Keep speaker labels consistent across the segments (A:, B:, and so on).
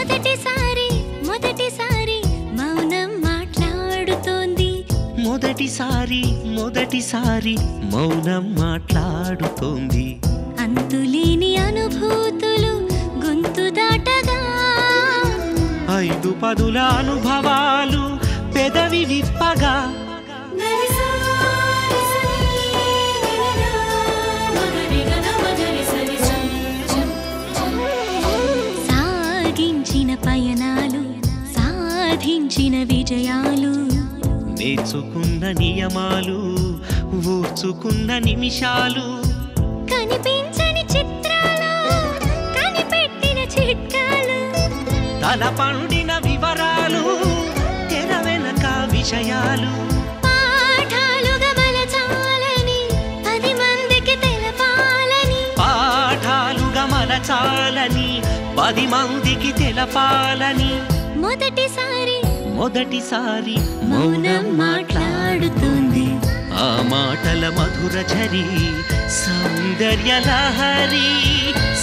A: మొదటిసారి మొదటిసారి మౌనం మాట్లాడుతోంది.
B: మొదటిసారి మొదటిసారి మౌనం మాట్లాడుతోంది.
A: అంతులేని అనుభూతులు గొంతు దాటగా,
B: 5 పదుల అనుభవాలు పెదవి విప్పగా,
A: సాగించిన పయనాలు సాధించిన విజయాలు,
B: నేర్చుకున్న నియమాలు ఊర్చుకున్న నిమిషాలు,
A: కనిపించని చిత్రాలు కనిపెట్టిన చిట్కాలు,
B: తల పండిన వివరాలు తెర వెనక విషయాలు,
A: పాఠాలుగా మలచాలని 10 మందికి తెలపాలని,
B: పాఠాలుగా మలచాలని 10 మందికి తెలపాలని.
A: మొదటిసారి
B: మొదటిసారి
A: మౌనం మాట్లాడుతుంది.
B: ఆ మాటల మధుర ఝరి సౌందర్య లహరి,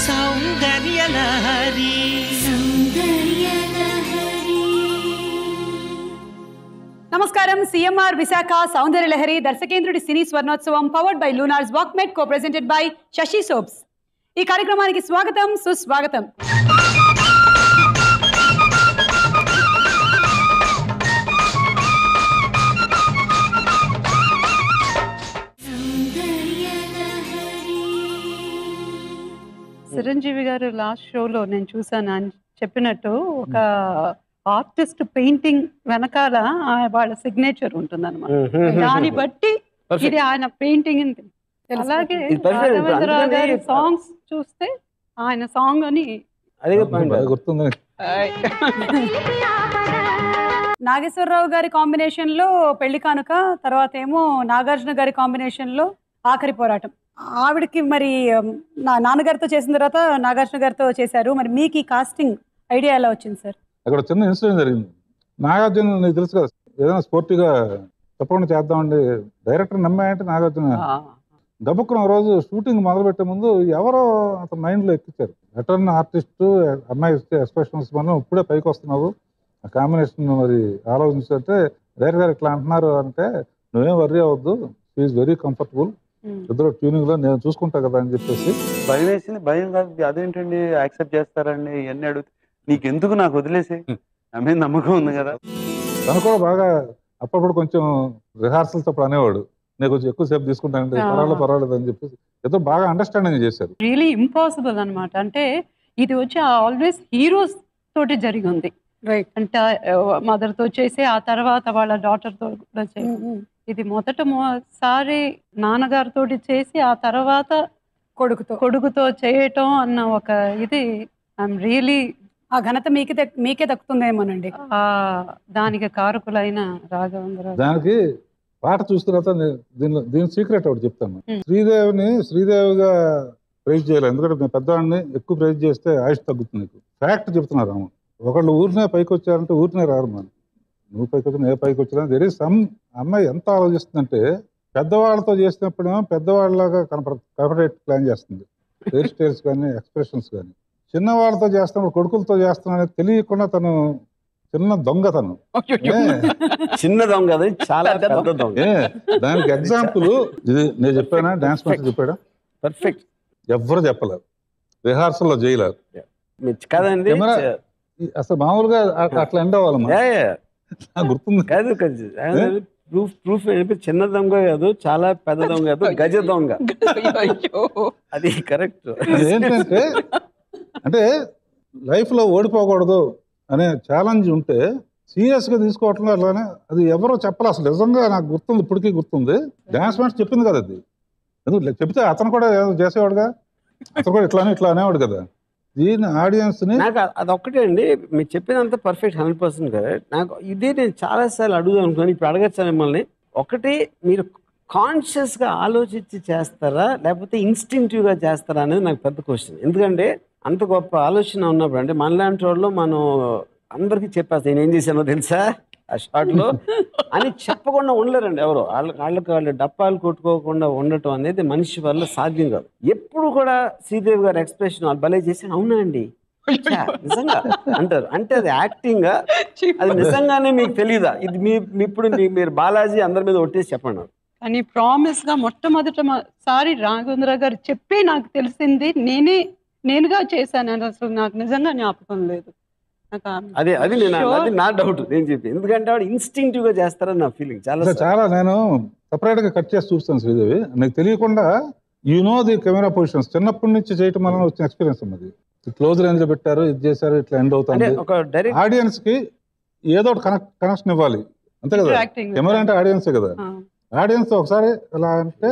B: సౌందర్య లహరి.
A: సౌందర్య లహరి.
C: నమస్కారం. సిఎంఆర్ విశాఖ సౌందర్య లహరి దర్శకేంద్రుడి సినీ స్వర్ణోత్సవం పవర్డ్ బై లూనార్స్ వాక్మెట్ co presented by Sashi soaps. ఈ కార్యక్రమానికి స్వాగతం, సుస్వాగతం. చిరంజీవి గారు లాస్ట్ షోలో నేను చూసాను, ఆయన చెప్పినట్టు ఒక ఆర్టిస్ట్ పెయింటింగ్ వెనకాల వాళ్ళ సిగ్నేచర్ ఉంటుంది అనమాట. దాన్ని బట్టి ఇది ఆయన పెయింటింగ్. అలాగే రాఘవేంద్రరావు గారి సాంగ్స్ చూస్తే ఆయన సాంగ్ అని
D: గుర్తుంది.
C: నాగేశ్వరరావు గారి కాంబినేషన్ లో పెళ్లి కానుక, తర్వాత ఏమో నాగార్జున గారి కాంబినేషన్ లో ఆఖరి పోరాటం. ఆవిడకి మరి నాన్నగారితో చేసిన తర్వాత నాగార్జున గారితో చేశారు. మరి మీకు ఈ కాస్టింగ్ ఐడియా ఎలా వచ్చింది సార్?
D: అక్కడ చిన్న ఇన్సిడెంట్ జరిగింది. నాగార్జున నీకు తెలుసు కదా, ఏదైనా స్పోర్టివ్గా తప్పకుండా చేద్దామండి డైరెక్టర్ నమ్మాయంటే నాగార్జున గబుక్కున రోజు షూటింగ్ మొదలుపెట్టే ముందు ఎవరో అతను మైండ్లో ఎక్కించారు. రిటర్న్ ఆర్టిస్టు అమ్మాయి ఇస్తే ఎక్స్ప్రెషన్స్ మనం ఇప్పుడే పైకి వస్తున్నావు, ఆ కాంబినేషన్ మరి ఆలోచించంటే డైరెక్టర్ గారు ఇట్లా అంటున్నారు అంటే నువ్వేం వర్రీ అవ్వద్దు, షీఈస్ వెరీ కంఫర్టబుల్, ఇద్దరు ట్యూనింగ్ లో నేను చూసుకుంటా కదా అని చెప్పేసి.
E: భయం వేసింది. భయం కాదు, అదేంటండి యాక్సెప్ట్ చేస్తారండి ఇవన్నీ అడుగుతా, నీకెందుకు నాకు వదిలేసి నా మీద నమ్మకం ఉంది కదా.
D: తను కూడా బాగా అప్పుడప్పుడు కొంచెం రిహార్సల్స్ అప్పుడు అనేవాడు, నేను కొంచెం ఎక్కువసేపు తీసుకుంటానండి, పర్వాలేదు అని చెప్పేసి ఏదో బాగా అండర్స్టాండింగ్ చేశారు.
C: రియలీ ఇంపాసిబుల్ అనమాట. అంటే ఇది వచ్చి ఆల్వేస్ హీరోస్ తోటి జరిగి ఉంది. రైట్. అంటే మదర్ తో చేసి ఆ తర్వాత వాళ్ళ డాటర్ తో కూడా చేసి, ఇది మొదటిసారి నాన్నగారితో చేసి ఆ తర్వాత కొడుకుతో చేయటం అన్న ఒక ఇది ఐఎమ్ రియలీ ఆ ఘనత మీకే దక్కుతుందేమోనండి. దానికి కారకులైన రాఘవేంద్ర.
D: దానికి పాట చూసిన తర్వాత దీని సీక్రెట్ ఒకటి చెప్తాను. శ్రీదేవిగా ప్రైజ్ చేయాలి, ఎందుకంటే నేను పెద్దవాడిని ఎక్కువ ప్రైజ్ చేస్తే ఆయుష్ తగ్గుతుంది. ఫ్యాక్ట్ చెప్తున్నారు అమ్మ. ఒకళ్ళు ఊరినే పైకి వచ్చారంటే ఊరినే రారు. మనం నువ్వు పైకి వచ్చినా ఏ పైకి వచ్చినా దేర్ ఈస్ సమ్. అమ్మాయి ఎంత ఆలోచిస్తుందంటే పెద్దవాళ్ళతో చేసినప్పుడేమో పెద్దవాళ్ళలాగా కనపడేట్ ప్లాన్ చేస్తుంది, హెయిర్ స్టైల్స్ కానీ ఎక్స్ప్రెషన్స్ కానీ. చిన్నవాళ్ళతో చేస్తున్నప్పుడు కొడుకులతో చేస్తున్నా తెలియకుండా తను చిన్న దొంగ. తను
E: చిన్న దొంగ, చాలా పెద్ద దొంగ.
D: దానికి ఎగ్జాంపుల్ ఇది నేను చెప్పానా, డాన్స్ మాస్టర్ చెప్పాడా,
E: పర్ఫెక్ట్.
D: ఎవ్వరు చెప్పలేరు, రిహార్సల్లో చేయలేరు
E: కదండి.
D: అసలు మామూలుగా అట్లా ఎండ్ అవ్వాలమ్మా, గుర్తుంది
E: కాదు. ప్రూఫ్ చిన్న దొంగ కాదు, చాలా పెద్ద దొంగ కాదు, గజ దొంగ. అది కరెక్ట్.
D: ఏంటంటే అంటే లైఫ్ లో ఓడిపోకూడదు అనే ఛాలెంజ్ ఉంటే సీరియస్ గా తీసుకోవట్లేదు. అట్లానే అది ఎవరో చెప్పాలి. అసలు నిజంగా నాకు గుర్తుంది, ఇప్పటికీ గుర్తుంది. డాన్స్ మాస్టర్ చెప్పింది కదా, అది ఎందుకు చెప్తే అతను కూడా చేసేవాడుగా, అతను కూడా ఇట్లా అనేవాడు కదా. దీని ఆడియన్స్ ని
E: నాకు అదొక్కటే అండి, మీరు చెప్పినంత పర్ఫెక్ట్ 100% కదా. నాకు ఇదే నేను చాలాసార్లు అడుగుదాం అనుకున్నాను, ఇప్పుడు అడగచ్చా మిమ్మల్ని. ఒకటి, మీరు కాన్షియస్గా ఆలోచించి చేస్తారా లేకపోతే ఇన్స్టింక్టివ్గా చేస్తారా అనేది నాకు పెద్ద క్వశ్చన్. ఎందుకంటే అంత గొప్ప ఆలోచన ఉన్నప్పుడు, అంటే మనలాంటి వాళ్ళు మనం అందరికీ చెప్పేస్తాం నేను ఏం చేశానో తెలుసా ఆ షార్ట్లో అని చెప్పకుండా ఉండలేరండి ఎవరు. వాళ్ళు డప్పాలు కొట్టుకోకుండా ఉండటం అనేది మనిషి వల్ల సాధ్యం కాదు. ఎప్పుడు కూడా శ్రీదేవి గారి ఎక్స్ప్రెషన్ వాళ్ళు భలే చేసి అవునా అండి ఛా, నిజంగా అంటారు. అంటే అది యాక్టింగ్, అది నిజంగానే మీకు తెలీదా? ఇది ఇప్పుడు మీరు బాలాజీ అందరి మీద ఒట్టేసి చెప్పండి.
C: కానీ ప్రామిస్ గా మొట్టమొదటిసారి రాఘవేంద్ర గారు చెప్పి నాకు తెలిసింది, నేనుగా చేశాను అని అసలు నాకు నిజంగా జ్ఞాపకం లేదు.
E: అది నా డౌట్. నేను చెప్పి ఎందుకంటే ఆవిడ ఇన్స్టింక్టివ్ గా చేస్తారని నా ఫీలింగ్.
D: చాలా నేను సపరేట్ గా కట్ చేసి చూస్తాను శ్రీదేవి. నాకు తెలియకుండా ది కెమెరా పొజిషన్స్ చిన్నప్పటి నుంచి చేయటం వల్ల వచ్చిన ఎక్స్పీరియన్స్ ఉన్నది. క్లోజ్ రేంజ్ లో పెట్టారు, ఇది చేశారు, ఇట్లా ఎండ్ అవుతుంది. ఆడియన్స్ కి ఏదో కనెక్షన్ ఇవ్వాలి అంతే కదా. కెమెరా అంటే ఆడియన్సే కదా. ఆడియన్స్ ఒకసారి ఎలా అంటే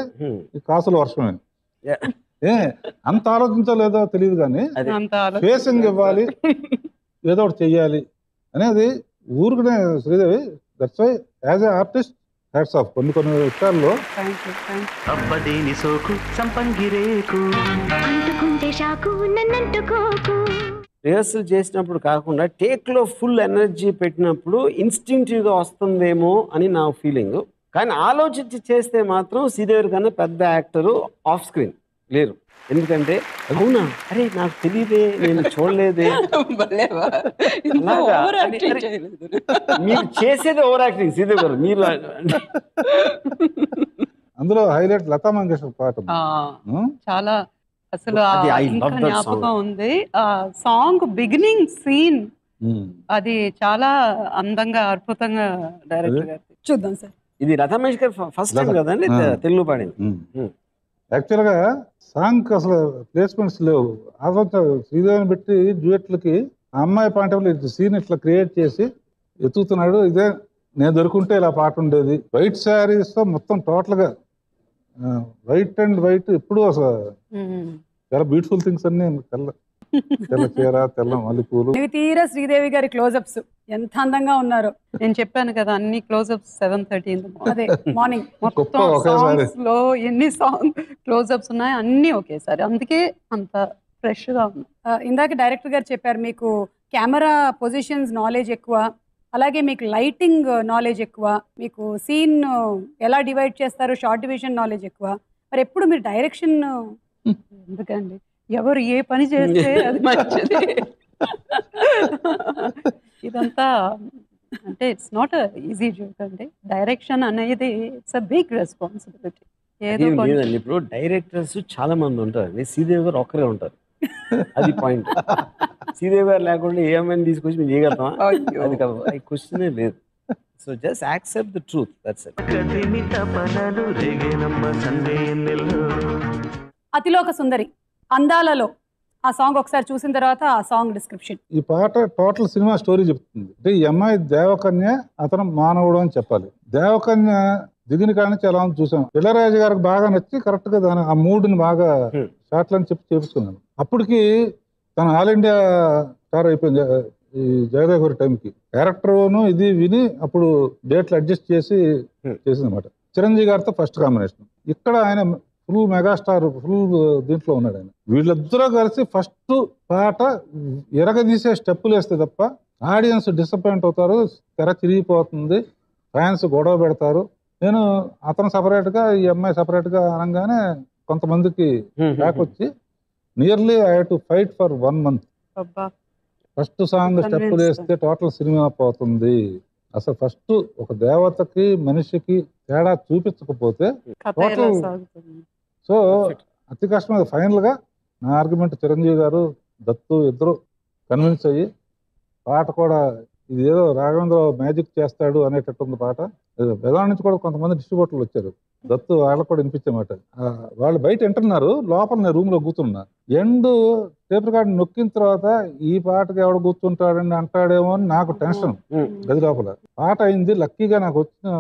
D: ఈ కాసుల వర్షమే అంత ఆలోచించలేదో తెలియదు కానీ ఫేసింగ్ ఇవ్వాలి, ఏదో ఒకటి చెయ్యాలి అనేది ఊరుకునే Sridevi. That's why as a artist hats off. కొన్ని విషయాల్లో
E: రిహర్సల్ చేసినప్పుడు కాకుండా టేక్ లో ఫుల్ ఎనర్జీ పెట్టినప్పుడు ఇన్స్టింక్టివ్ గా వస్తుందేమో అని నా ఫీలింగ్. కానీ ఆలోచించి చేస్తే మాత్రం శ్రీదేవి కన్నా పెద్ద యాక్టరు ఆఫ్ స్క్రీన్ లేరు. ఎందుకంటే అవునా, అరే నాకు తెలియదే, నేను చూడలేదే. మీరు చేసేది ఓవర్ యాక్టింగ్ శ్రీదేవి గారు. మీరు
D: అందులో హైలైట్ లతా మంగేష్కర్ పాట
C: చాలా అసలు జ్ఞాపకం ఉంది. ఆ సాంగ్ బిగినింగ్ సీన్ అది చాలా అందంగా అద్భుతంగా డైరెక్టర్ గారు. చూద్దాం సార్.
E: ఇది లతా మంగేష్కర్ ఫస్ట్ టైం కదండి తెలుగు పాడింది.
D: యాక్చువల్ గా సాంగ్ అసలు ప్లేస్మెంట్స్ లేవు. అసలు శ్రీదేవిని పెట్టి డ్యూయట్లకి ఆ అమ్మాయి పాయింట్ సీన్ ఇట్లా క్రియేట్ చేసి ఎత్తుకుతున్నాడు. ఇదే నేను దొరుకుంటే ఇలా పాట ఉండేది. వైట్ శారీస్ తో మొత్తం టోటల్ గా వైట్ అండ్ వైట్ ఎప్పుడు అసలు చాలా బ్యూటిఫుల్ థింగ్స్ అన్ని తెల్ల చీర, తెల్ల మల్లెపూలు.
F: తీరా శ్రీదేవి గారి క్లోజప్స్ ఎంత అందంగా ఉన్నారు.
C: నేను చెప్పాను కదా అన్ని క్లోజప్స్ 7:30
F: అదే మార్నింగ్
C: లో ఎన్ని సాంగ్ క్లోజప్స్ ఉన్నాయి అన్ని ఒకేసారి. అందుకే అంత ఫ్రెష్ గా ఉంది.
F: ఇందాక డైరెక్టర్ గారు చెప్పారు మీకు కెమెరా పొజిషన్స్ నాలెడ్జ్ ఎక్కువ, అలాగే మీకు లైటింగ్ నాలెడ్జ్ ఎక్కువ, మీకు సీన్ ఎలా డివైడ్ చేస్తారు షార్ట్ డివిజన్ నాలెడ్జ్ ఎక్కువ. మరి ఎప్పుడు మీరు డైరెక్షన్
C: ఎందుకండి, ఎవరు ఏ పని చేస్తే అది మంచిది. ఇదంతా అంటే ఇట్స్ నాట్ ఈజీ జాబ్ అండి. డైరెక్షన్ అనేది ఇట్స్ అ బిగ్ రెస్పాన్సిబిలిటీ.
E: ఇప్పుడు డైరెక్టర్స్ చాలా మంది ఉంటారు, శ్రీదేవి గారు ఒక్కరే ఉంటారు. అది పాయింట్. శ్రీదేవి గారు లేకుండా ఏ అమ్మాయిని తీసుకొచ్చి మేము చేయగలుగుతామా? అది కాదు, అది క్వశ్చనే లేదు. So just accept the truth, that's it.
F: Athiloka Sundari అందాలలో ఆ సాంగ్ ఒకసారి చూసిన తర్వాత ఆ సాంగ్ డిస్క్రిప్షన్.
D: ఈ పాట టోటల్ సినిమా స్టోరీ చెప్తుంది. అంటే ఈ అమ్మాయి దేవకన్య, అతను మానవుడు అని చెప్పాలి. దేవకన్య దిగిన కానీ చాలా చూసాం. ఇళయరాజు గారికి బాగా నచ్చి కరెక్ట్ గా దాని ఆ మూడ్ని బాగా షార్ట్లని చెప్పి చేపించుకున్నాను. అప్పటికి తన ఆల్ ఇండియా స్టార్ అయిపోయింది ఈ జగదేవ్ గారి టైంకి. క్యారెక్టర్ను ఇది విని అప్పుడు డేట్లు అడ్జస్ట్ చేసి చేసింది అనమాట. చిరంజీవి గారితో ఫస్ట్ కాంబినేషన్. ఇక్కడ ఆయన ఫుల్ మెగాస్టార్, ఫుల్ దీంట్లో ఉన్నాడు ఆయన. వీళ్ళిద్దరూ కలిసి ఫస్ట్ పాట ఎరగదీసే స్టెప్పులు వేస్తే తప్ప ఆడియన్స్ డిసప్పాయింట్ అవుతారు, తెర చిరిగిపోతుంది, ఫ్యాన్స్ గొడవ పెడతారు. నేను అతను సపరేట్గా ఈ అమ్మాయి సపరేట్గా అనగానే కొంతమందికి బ్యాక్ వచ్చి nearly I have to fight for 1 month. First song స్టెప్పులు వేస్తే టోటల్ సినిమా పోతుంది. అసలు ఫస్ట్ ఒక దేవతకి మనిషికి తేడా చూపించకపోతే టోటల్. సో అతి కష్టం. ఫైనల్ గా నా ఆర్గ్యుమెంట్ చిరంజీవి గారు దత్తు ఇద్దరు కన్విన్స్ అయ్యి పాట కూడా ఇది ఏదో రాఘవేంద్ర మ్యాజిక్ చేస్తాడు అనేటట్టుంది పాట. బెదాల నుంచి కూడా కొంతమంది డిస్ట్రిబ్యూటర్లు వచ్చారు, దత్తు వాళ్ళకు కూడా వినిపించేమాట. వాళ్ళు బయట వింటున్నారు, లోపల నేను రూమ్ లో కూర్చున్నా. ఎండ్ టేప్ రికార్డ్ నొక్కిన తర్వాత ఈ పాటకి ఎవడు కూర్చుంటాడని అంటాడేమో అని నాకు టెన్షన్ గది లోపల. పాట అయింది. లక్కీగా నాకు వచ్చిన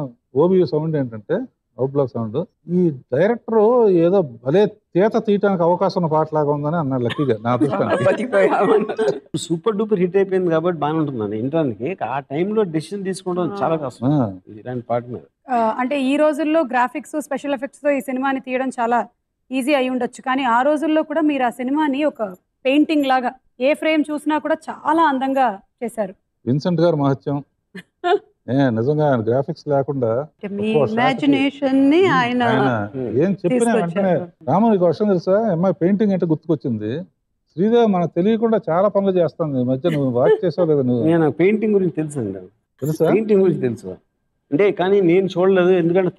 D: ఓబియూ సౌండ్ ఏంటంటే అవుట్ బ్లాక్ సౌండ్. ఈ డైరెక్టర్ ఏదో భలే తీత తీయటానికి అవకాశం ఉన్న పాట లాగా ఉందని అన్నాడు లక్కీగా నా దృష్టి.
E: సూపర్ డూపర్ హిట్ అయిపోయింది కాబట్టి బాగానే ఉంటుందండి ఇంటానికి. ఆ టైంలో డెసిషన్ తీసుకోవడం చాలా కష్టం ఇలాంటి పాట మీద.
F: అంటే ఈ రోజుల్లో గ్రాఫిక్స్ స్పెషల్ ఎఫెక్ట్స్ తో ఈ సినిమాని తీయడం చాలా ఈజీ అయి ఉండొచ్చు, కానీ ఆ రోజుల్లో కూడా మీరు ఆ సినిమాని ఒక పెయింటింగ్ లాగా ఏ ఫ్రేమ్ చూసినా కూడా చాలా అందంగా చేశారు.
D: విన్సెంట్ గారు మహత్యం. నిజంగా ఆయన గ్రాఫిక్స్ లేకుండా
C: ఇమాజినేషన్ ని ఆయన
D: ఏం చెప్పినా వెంటనే రాము నీకు వర్షం తెలుసా, అమ్మాయి పెయింటింగ్ అంటే గుర్తుకొచ్చింది. శ్రీదేవి మనకు తెలియకుండా చాలా పనులు చేస్తుంది. ఈ మధ్య నువ్వు వాచ్ చేసావు లేదా? నువ్వు
E: నేను పెయింటింగ్ గురించి తెలుసు అండి,
D: తెలుసా?
E: పెయింటింగ్ గురించి తెలుసు అంటే, కానీ నేను చూడలేదు ఎందుకంటే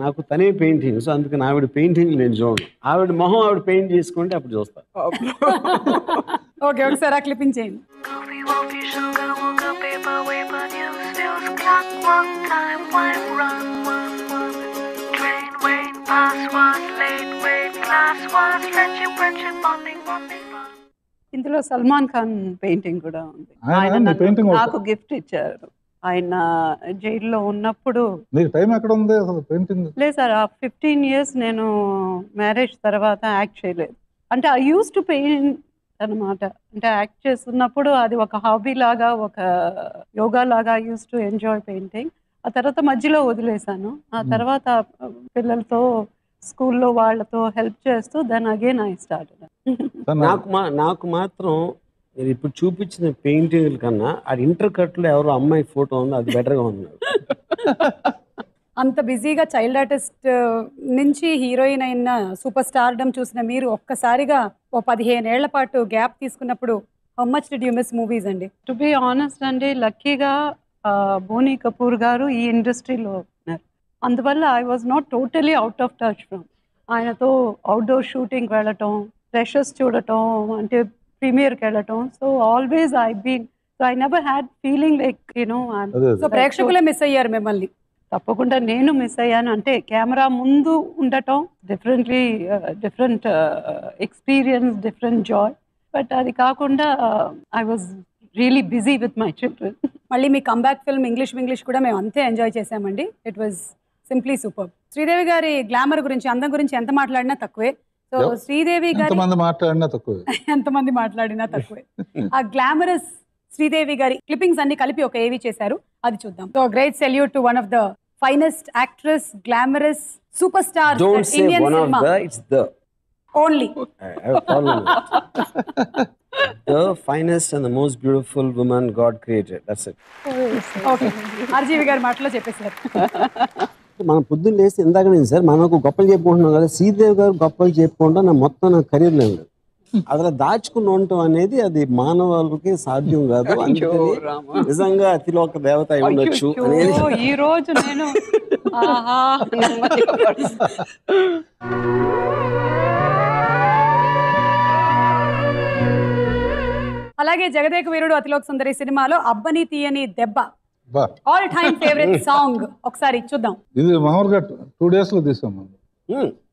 E: నాకు తనే పెయింటింగ్, సో అందుకని ఆవిడ పెయింటింగ్ నేను చూడను. ఆవిడ మొహం ఆవిడ పెయింట్ చేసుకుంటే అప్పుడు చూస్తా.
F: ఓకే, ఒకసారి ఆ క్లిప్పింగ్ చేయండి.
A: Coffee, coffee, sugar, mocha, paper, paper, news, news, clock, one time, one run, one. Train, wait, bus was late, wait, class was friendship, bonding, bonding.
C: ఇందులో సల్మాన్ ఖాన్ పెయింటింగ్ కూడా ఉంది. ఆయన
D: నీ పెయింటింగ్
C: నాకు గిఫ్ట్ ఇచ్చారు. ఆయన జైల్లో ఉన్నప్పుడు.
D: నీకు టైం ఎక్కడ ఉంది అసలు పెయింటింగ్?
C: లేదు సార్, ఆ 15 years నేను మ్యారేజ్ తర్వాత యాక్ట్ చేయలేదు. అంటే ఐ యూస్ టు పెయింట్ అనమాట. అంటే యాక్ట్ చేస్తున్నప్పుడు అది ఒక హాబీ లాగా, ఒక యోగా లాగా యూస్ టు ఎంజాయ్ పెయింటింగ్. ఆ తర్వాత మధ్యలో వదిలేశాను. ఆ తర్వాత పిల్లలతో స్కూల్లో వాళ్ళతో హెల్ప్ చేస్తూ దెన్ అగైన్ ఐ స్టార్ట్.
E: నాకు మాత్రం మీరు ఇప్పుడు చూపించిన పెయింటింగ్ కన్నా ఆ ఇంటర్ కట్లో ఎవరో అమ్మాయి ఫోటో ఉంది, అది బెటర్గా ఉంది.
F: అంత బిజీగా చైల్డ్ ఆర్టిస్ట్ నుంచి హీరోయిన్ అయిన సూపర్ స్టార్డమ్ చూసిన మీరు ఒక్కసారిగా 15 ఏళ్ల పాటు గ్యాప్ తీసుకున్నప్పుడు how much did you miss movies అండి?
C: టు బి ఆనెస్ట్ అండి, లక్కీగా బోనీ కపూర్ గారు ఈ ఇండస్ట్రీలో ఉన్నారు. అందువల్ల I was not totally out of touch from. ఆయనతో అవుట్డోర్ షూటింగ్ వెళ్ళటం, ఫ్రెషర్స్ చూడటం, అంటే ప్రీమియర్కి వెళ్ళటం. So always I been, so I never had feeling like you know.
F: So ప్రేక్షకులే మిస్ అయ్యారు మిమ్మల్ని.
C: తప్పకుండా నేను మిస్ అయ్యాను. అంటే కెమెరా ముందు ఉండటం different experience, different Joy. But అది కాకుండా I was really busy with my children.
F: మళ్ళీ మీ కంబ్యాక్ ఫిల్మ్ ఇంగ్లీష్ కూడా మేము అంతే ఎంజాయ్ చేసామండి. It was simply super. Sridevi గారి గ్లామర్ గురించి, అందం గురించి ఎంత మాట్లాడినా తక్కువే. సో శ్రీదేవి గారి
D: ఎంతమంది
F: మాట్లాడినా తక్కువే. ఆ గ్లామరస్ శ్రీదేవి గారి క్లిప్పింగ్స్ అన్ని కలిపి ఒక ఏవి చేశారు, అది చూద్దాం. So great salute to one of the finest actress, glamorous super star Indian cinema.
E: It's the
F: only
E: the finest and the most beautiful woman God created. That's it.
F: Okay, RGV గారి మాటలో చెప్పేశారు.
E: మనం పొద్దున్న లేసి ఇందాక నేను సార్ మనకు గొప్పలు చెప్పుకుంటున్నాం కదా, శ్రీదేవి గారు గొప్పలు చెప్పుకుంటా నా మొత్తం నా కెరీర్ లేదు. అలా దాచుకుని ఉండటం అనేది అది మానవాళికి సాధ్యం కాదు. నిజంగా అతిలో ఒక దేవత అయి ఉండొచ్చు అనేది
C: ఈ రోజు నేను
F: అలాగే జగదేక వీరుడు అతిలోక సుందరి సినిమాలో అబ్బని తీయని దెబ్బ ఆల్ టైమ్ ఫేవరెట్ సాంగ్ ఒకసారి చూద్దాం.
D: ఇది మామూలుగా 2 days లో తీసాం.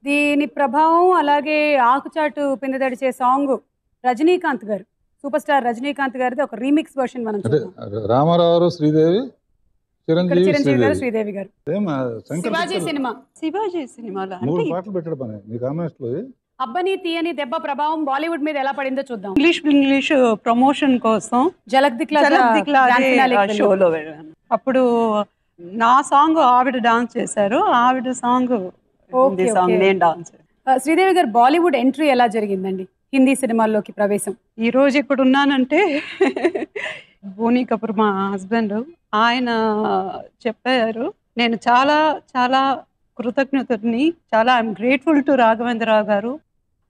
F: దీని ప్రభావం, అలాగే ఆకుచాటు పిండి తడిచే సాంగ్ రజనీకాంత్ గారు, సూపర్ స్టార్ రజనీకాంత్ గారిది ఒక రీమిక్స్ వర్షన్ మనం చూద్దాం.
D: రామారావు, శ్రీదేవి,
F: చిరంజీవి గారు, శ్రీదేవి గారు.
C: శివాజీ సినిమాలో
D: 3 పాటలు పెట్టాడు పని మీ కామెంట్స్ లో.
F: అబ్బని తీయని దెబ్బ ప్రభావం బాలీవుడ్ మీద ఎలా పడిందో చూద్దాం.
C: ఇంగ్లీష్ ప్రమోషన్ కోసం
F: జలక్ దిక్లా
C: షోలో వెళ్ళాను. అప్పుడు నా సాంగ్ ఆవిడ డాన్స్ చేశారు, ఆవిడ సాంగ్ నేను డాన్స్.
F: శ్రీదేవి గారు బాలీవుడ్ ఎంట్రీ ఎలా జరిగిందండి, హిందీ సినిమాల్లోకి ప్రవేశం?
C: ఈ రోజు ఇక్కడ ఉన్నానంటే బోనీ కపూర్ మా హస్బెండ్, ఆయన చెప్పారు. నేను చాలా చాలా కృతజ్ఞతని, చాలా ఐఎమ్ గ్రేట్ఫుల్ టు రాఘవేంద్రరావు గారు.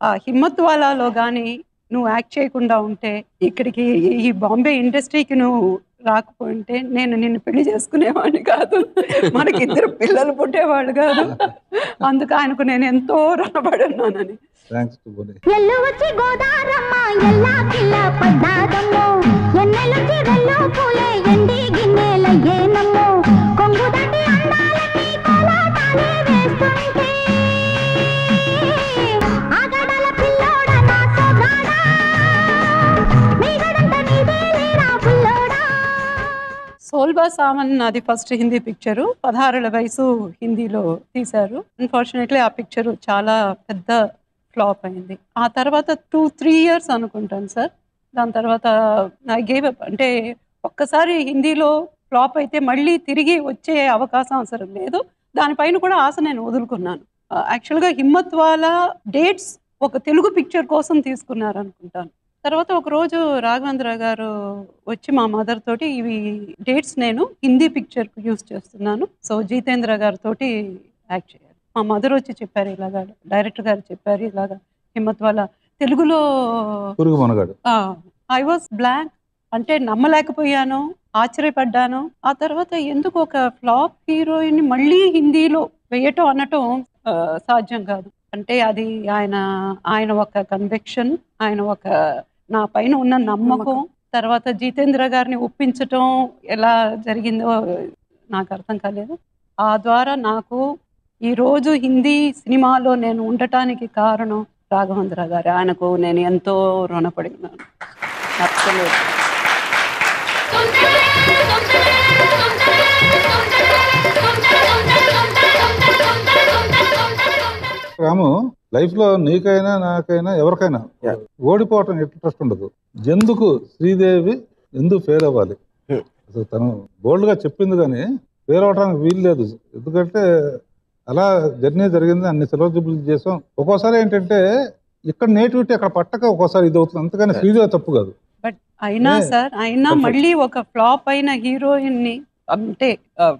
C: ఆ హిమ్మత్ వాలాలో కానీ నువ్వు యాక్ట్ చేయకుండా ఉంటే, ఇక్కడికి ఈ బాంబే ఇండస్ట్రీకి నువ్వు రాకపోయింటే నేను నిన్ను పెళ్లి చేసుకునేవాడిని కాదు, మనకి 2 పిల్లలు పుట్టేవాళ్ళు కాదు. అందుకు ఆయనకు నేను ఎంతో రుణపడి ఉన్నానని. సోల్బా సామన్ అది ఫస్ట్ హిందీ పిక్చరు, 16 వయసు హిందీలో తీశారు. అన్ఫార్చునేట్లీ ఆ పిక్చరు చాలా పెద్ద ఫ్లాప్ అయింది. ఆ తర్వాత 2-3 years అనుకుంటాను సార్, దాని తర్వాత ఐ గేవ్ అప్. అంటే ఒక్కసారి హిందీలో ఫ్లాప్ అయితే మళ్ళీ తిరిగి వచ్చే అవకాశం అసలు లేదు. దానిపైన కూడా ఆశ నేను వదులుకున్నాను. యాక్చువల్గా హిమ్మత్ వాలా డేట్స్ ఒక తెలుగు పిక్చర్ కోసం తీసుకున్నారు అనుకుంటాను. తర్వాత ఒకరోజు రాఘవేంద్ర గారు వచ్చి మా మదర్ తోటి ఇవి డేట్స్ నేను హిందీ పిక్చర్కి యూజ్ చేస్తున్నాను, సో జితేంద్ర గారితో యాక్ట్ చేయాలి. మా మదర్ వచ్చి చెప్పారు ఇలాగా, డైరెక్టర్ గారు చెప్పారు ఇలాగా హిమ్మత్ వాలా తెలుగులో
D: పురుగు మనగాడు.
C: ఐ వాస్ బ్లాంక్, అంటే నమ్మలేకపోయాను, ఆశ్చర్యపడ్డాను. ఆ తర్వాత ఎందుకు ఒక ఫ్లాప్ హీరోయిన్ మళ్ళీ హిందీలో వేయటం అనటం సాధ్యం కాదు. అంటే అది ఆయన ఒక కన్విక్షన్, ఆయన ఒక నా పైన ఉన్న నమ్మకం. తర్వాత జితేంద్ర గారిని ఒప్పించటం ఎలా జరిగిందో నాకు అర్థం కాలేదు. ఆ ద్వారా నాకు ఈరోజు హిందీ సినిమాలో నేను ఉండటానికి కారణం రాఘవేంద్ర గారు. ఆయనకు నేను ఎంతో రుణపడి ఉన్నాను.
D: రాము, లైఫ్ లో నీకైనా నాకైనా ఎవరికైనా ఓడిపోవటం ఇంట్రెస్ట్ ఉండదు. ఎందుకు శ్రీదేవి ఎందుకు ఫెయిల్ అవ్వాలి? అసలు తను బోల్డ్ గా చెప్పింది కానీ ఫెయిల్ అవడానికి వీలు లేదు. ఎందుకంటే అలా జర్నీ జరిగింది, అన్ని సిల్వర్ జూబ్లీ చేసాం. ఒక్కోసారి ఏంటంటే ఇక్కడ నేటివిటీ అక్కడ పట్టక ఒక్కోసారి ఇది అవుతుంది. అంతగానే శ్రీదేవి తప్పు కాదు.
C: బట్ అయినా సార్, అయినా మళ్ళీ ఒక ఫ్లాప్ అయిన హీరోయిన్ ని, అంటే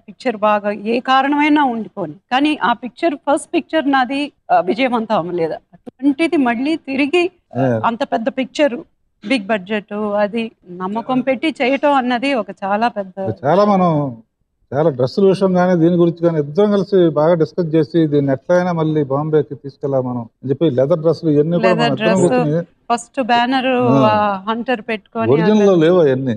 C: పిక్చర్ బాగా ఏ కారణమైనా ఉండిపోని, కానీ ఆ పిక్చర్ ఫస్ట్ పిక్చర్ నాది విజయవంతం అవ్వలేదు. అటువంటిది మళ్ళీ తిరిగి అంత పెద్ద పిక్చర్, బిగ్ బడ్జెట్, అది నమ్మకం పెట్టి చేయటం అన్నది ఒక చాలా మనం చాలా డ్రెస్సుల విషయం కానీ దీని గురించి కానీ ఇద్దరం కలిసి బాగా డిస్కస్ చేసి దీన్ని ఎట్లయినా మళ్ళీ బాంబేకి తీసుకెళ్ళా మనం అని చెప్పి లెదర్ డ్రెస్సులు ఇవన్నీ కూడా ఫస్ట్ బ్యానర్ హంటర్ పెట్టుకొని
D: ఒరిజినల్ లో లేవు, అవన్నీ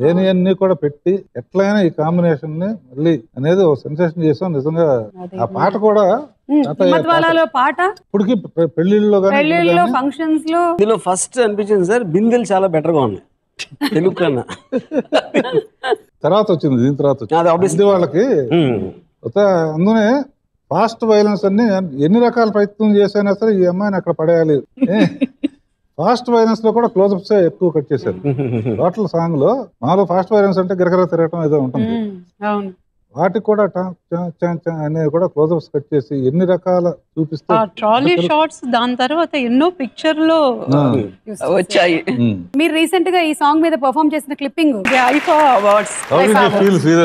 D: లేని అన్ని కూడా పెట్టి ఎట్లయినా ఈ కాంబినేషన్ ని మళ్ళీ అనేది ఒక సెన్సేషన్ చేసాం. నిజంగా ఆ పాట కూడా
F: పాట
D: ఇప్పటికి పెళ్లిళ్ళలో కానీ
F: ఫంక్షన్స్ లో
E: ఇందులో ఫస్ట్ అనిపించింది సార్, బిందెలు చాలా బెటర్ గా ఉన్నాయి తెలుగు కన్నా.
D: తర్వాత వచ్చింది, దీని తర్వాత వచ్చింది వాళ్ళకి. అందునే ఫాస్ట్ వైలెన్స్ అన్ని ఎన్ని రకాల ప్రయత్నం చేసైనా సరే ఈ అమ్మాయిని అక్కడ పడేయాలి. ఫాస్ట్ వైలెన్స్ లో కూడా క్లోజప్స్ ఎక్కువ కట్ చేశారు. టోటల్ సాంగ్ లో మామూలు ఫాస్ట్ వైలెన్స్ అంటే గిరగర తిరగటం ఏదో ఉంటుంది, వాటికి కూడా అనేది కూడా క్లోజప్స్ కట్ చేసి ఎన్ని రకాల చూపిస్తే
C: ట్రాలీ షాట్స్. దాని తర్వాత ఎన్నో పిక్చర్ లో వచ్చాయి.
F: మీరు రీసెంట్ గా ఈ సాంగ్ మీద పర్ఫార్మ్ చేసిన క్లిప్పింగ్
C: ఐఫా అవార్డ్స్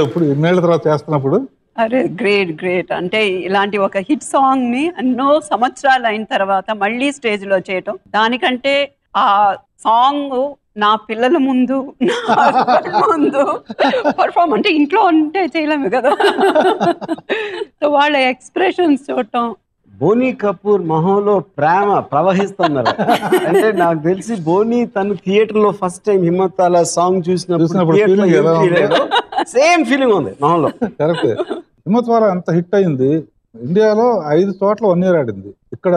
D: ఇప్పుడు ఇన్నేళ్ల తర్వాత చేస్తున్నప్పుడు
C: అరే గ్రేట్. అంటే ఇలాంటి ఒక హిట్ సాంగ్ ని ఎన్నో సంవత్సరాలు అయిన తర్వాత మళ్ళీ స్టేజ్ లో చేయటం, దానికంటే ఆ సాంగ్ నా పిల్లల ముందు, నా ముందు పర్ఫార్మ్, అంటే ఇంట్లో ఉంటే చేయలేము కదా, సో వాళ్ళ ఎక్స్ప్రెషన్స్ చూడటం.
E: బోనీ కపూర్ మొహంలో ప్రేమ ప్రవహిస్తున్నారు. అంటే నాకు తెలిసి బోనీ తను థియేటర్ లో ఫస్ట్ టైం హిమ్మత్తాల సాంగ్ చూసినప్పుడు సేమ్ ఫీలింగ్ ఉంది మొహంలో.
D: కరెక్ట్. హిమ్మత్వాల అంత హిట్ అయింది, ఇండియాలో 5 చోట్ల 1 year ఆడింది. ఇక్కడ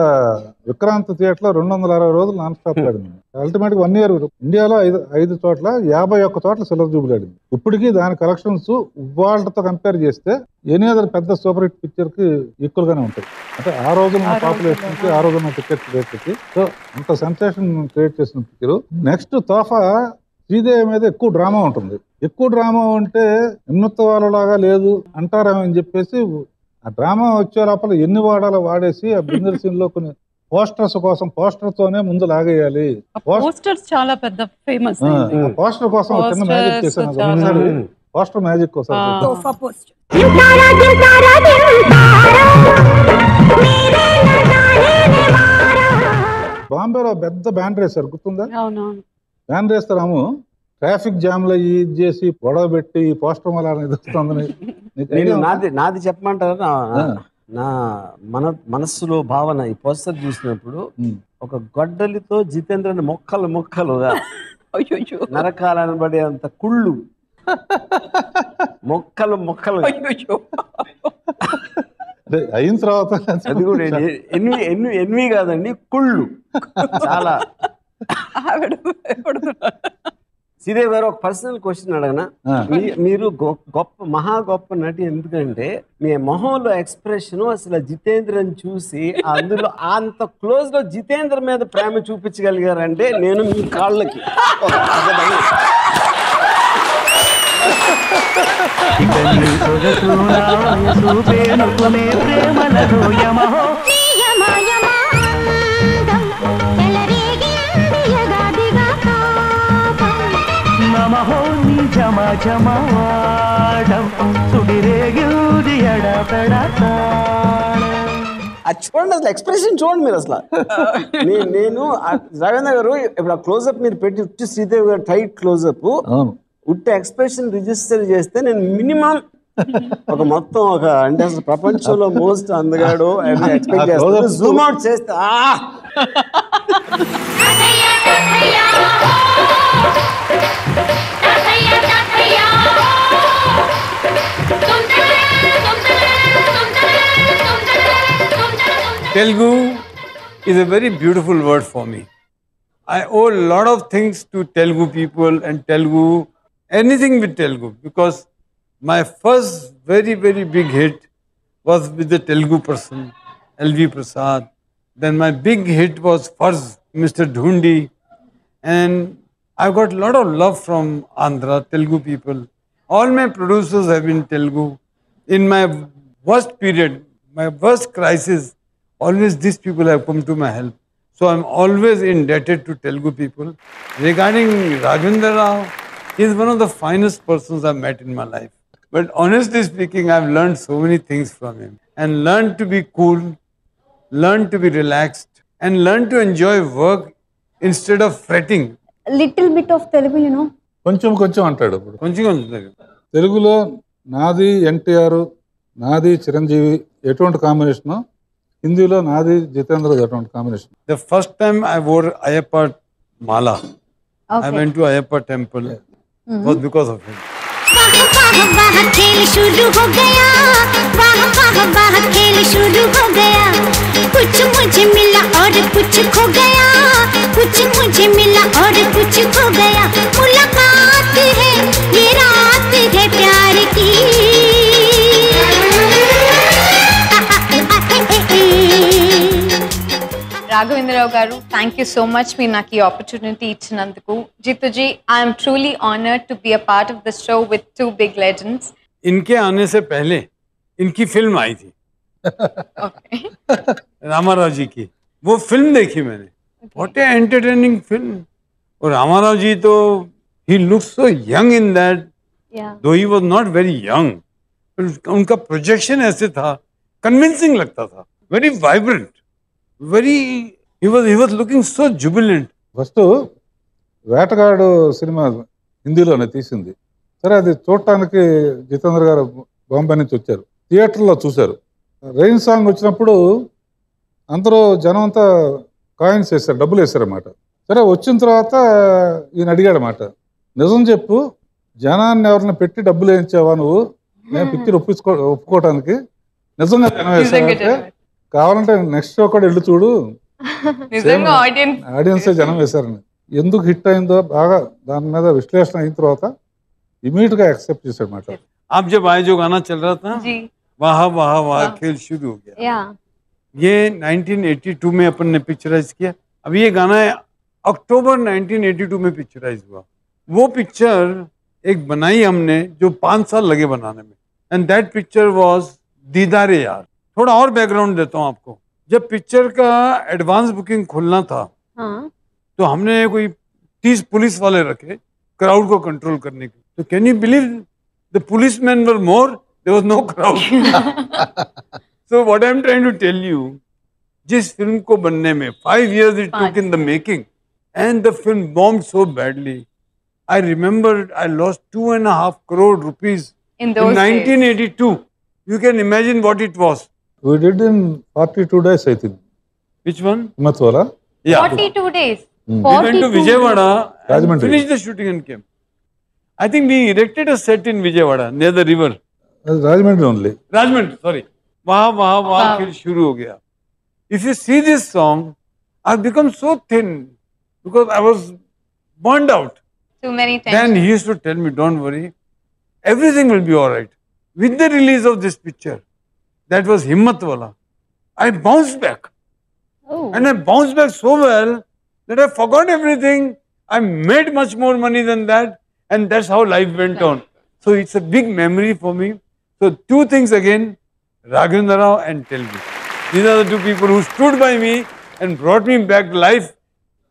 D: విక్రాంత్ థియేటర్ లో 260 రోజులు నాన్ స్టాప్ ఆడింది. అల్టిమేట్ 1 year ఇండియాలో 5 చోట్ల 51 చోట్ల సిల్వర్ జూబ్లీ ఆడింది. ఇప్పటికీ దాని కలెక్షన్స్ వాళ్ళతో కంపేర్ చేస్తే ఎనీ అదర్ పెద్ద సూపర్ హిట్ పిక్చర్ కి ఈక్వల్ గానే ఉంటాయి. అంటే ఆ రోజున పాపులేషన్ కి, ఆ రోజున టికెట్ రేట్లకి, సో అంత సెన్సేషన్ క్రియేట్ చేసిన పిక్చర్. నెక్స్ట్ తోఫా శ్రీదేవి మీద ఎక్కువ డ్రామా ఉంటుంది. ఎక్కువ డ్రామా ఉంటే హిమ్మత్ వాళ్ళలాగా లేదు అంటారేమని చెప్పేసి ఆ డ్రామా వచ్చే లోపల ఎన్ని వాడాలో వాడేసి ఆ బిందెల సీన్ లో కొన్ని పోస్టర్స్ కోసం పోస్టర్ తోనే ముందు లాగేయాలి.
C: పోస్టర్స్ చాలా పెద్ద ఫేమస్.
D: పోస్టర్ కోసం చిన్న మ్యాజిక్ చేశాను, పోస్టర్ మ్యాజిక్ కోసం. బాంబేలో పెద్ద బ్యాండ్ వేశారు, గుర్తుందా? బ్యాండ్ వేస్తారాము, ట్రాఫిక్ జామ్ లో ఇది చేసి గొడవ పెట్టి పోస్టర్ మళ్ళీ వస్తుందని.
E: నాది చెప్పమంటారా? నా మనస్సులో భావన ఈ పోస్టర్ చూసినప్పుడు ఒక గొడ్డలితో జితేంద్రని మొక్కలుగా నరకాలని పడే అంత కుళ్ళు, మొక్కలు
D: అయిన తర్వాత
E: అది కూడా ఎన్వి కాదండి, కుళ్ళు. చాలా. శ్రీదేవి గారు, ఒక పర్సనల్ క్వశ్చన్ అడగనా? మీరు మహా గొప్ప నటి, ఎందుకంటే మీ మొహంలో ఎక్స్ప్రెషన్ అసలు జితేంద్రని చూసి అందులో అంత క్లోజ్ లో జితేంద్ర మీద ప్రేమ చూపించగలిగారంటే నేను మీ కాళ్ళకి చూడండి అసలు ఎక్స్ప్రెషన్ చూడండి మీరు అసలు. నేను రాఘవేంద్ర గారు ఇప్పుడు ఆ క్లోజ్అప్ మీరు పెట్టి ఉట్టి శ్రీదేవి గారు టైట్ క్లోజ్అప్ ఉట్టి ఎక్స్ప్రెషన్ రిజిస్టర్ చేస్తే నేను మినిమం ఒక మొత్తం ఒక అంటే అసలు ప్రపంచంలో మోస్ట్ అందగాడు ఎక్స్పెక్ట్ చేస్తాను. జూమ్ అవుట్ చేస్తే
G: Telugu is a very beautiful word for me. I owe a lot of things to Telugu people and Telugu, anything with Telugu, because my first very, very big hit was with the Telugu person, L.V. Prasad. Then my big hit was Farz, Mr. Dhundi. And I got a lot of love from Andhra, Telugu people. All my producers have been Telugu. In my worst period, my worst crisis, always these people have come to my help. So I'm always indebted to Telugu people. Regarding Raghavendra Rao, he is one of the finest persons I've met in my life. But honestly speaking, I've learned so many things from him. And learned to be cool, learned to be relaxed, and learned to enjoy work instead of fretting.
H: Little bit of Telugu, you know.
D: కొంచెం కొంచెం అంటాడు. ఇప్పుడు
G: కొంచెం
D: తెలుగులో నాది ఎన్టీఆర్, నాది చిరంజీవి ఎటువంటి combination, హిందీలో నాది జితేంద్ర ఎటువంటి combination.
G: The first time I wore Ayyappa mala, I
H: Okay.
G: went to Ayyappa temple, was because of him.
I: वाह वाह खेल शुरू हो गया, वाह वाह वाह खेल शुरू हो गया, कुछ मुझे मिला और कुछ खो गया, कुछ मुझे मिला और कुछ खो गया, मुलाकात है ये रात है प्यार की.
J: Raghavendra garu, thank you so much for naki opportunity ichinanduku. Jituji, I am truly honored to be a part of this show with two big legends.
G: इनके आने से पहले इनकी फिल्म आई थी
J: Okay.
G: रामाराव जी की, वो फिल्म देखी मैंने. What a entertaining film. और रामाराव जी तो he looks so young in that,
H: Yeah.
G: though he was not very young. उनका प्रोजेक्शन ऐसे था, convincing लगता था, very vibrant, very he was looking so jubilant.
D: First వేటగాడు సినిమా హిందీలోనే తీసింది. సరే, అది చూడటానికి జితేంద్ర గారు బాంబే నుంచి వచ్చారు, థియేటర్లో చూశారు. రెయిన్ సాంగ్ వచ్చినప్పుడు అందరూ జనం అంతా కాయిన్స్ వేశారు, డబ్బులు వేశారన్నమాట. సరే, వచ్చిన తర్వాత ఈయన అడిగాడు అన్నమాట, నిజం చెప్పు, జనాన్ని ఎవరిని పెట్టి డబ్బులు వేయించావా నువ్వు, నేను పిక్చర్ ఒప్పుకోవటానికి? నిజంగా జనం వేశారంటే కావాలంటే నెక్స్ట్ షో కూడా వెళ్ళి చూడు, ఆడియన్సే జనం వేశారని. ఎందుకు హిట్ అయిందో బాగా దాని మీద విశ్లేషణ అయిన తర్వాత ఇమీడియట్ గా యాక్సెప్ట్ చేశాడు మాట.
G: आप जब आए जो गाना चल रहा था, वाह वाह वाह खेल शुरू हो गया,
H: Yeah.
G: ये 1982 में अपन ने पिक्चराइज किया. अब ये गाना अक्टूबर 1982 में पिक्चराइज हुआ. वो पिक्चर एक बनाई हमने जो 5 साल लगे बनाने में, एंड दैट पिक्चर वाज दीदारे यार. थोड़ा और बैकग्राउंड देता हूँ आपको. जब पिक्चर का एडवांस बुकिंग खुलना था,
H: हाँ.
G: तो हमने कोई 30 पुलिस वाले रखे क्राउड को कंट्रोल करने के. तो can you believe the policeman were more, there was no crowd. So what I am trying to tell you, जिस फिल्म को बनने में 5 years it took in the making, and the film bombed so badly. I remember I lost 2.5 crore rupees
J: In those days.
G: 1982. You can imagine what it was.
D: We did in 42 days, I think.
G: Which one?
D: హిమ్మత్వాలా?
G: Yeah.
J: 42 days.
G: We went to Vijayawada and
D: Rajahmundry.
G: finished the shooting and came. I think we erected a set in Vijayawada near the river.
D: అది Rajahmundry only.
G: Rajahmundry, sorry. Waha waha waha khel shuru ho gaya. If you see this song, I've become so thin because I was burned out.
J: Too many times.
G: Then he used to tell me, don't worry, everything will be all right. With the release of this picture, that was Himmatwala, I bounced back.
H: Oh.
G: And I bounced back so well that I forgot everything. I made much more money than that. And that's how life went on. So it's a big memory for me. So two things again, Raghavendra Rao and Telugu. These are the two people who stood by me and brought me back to life.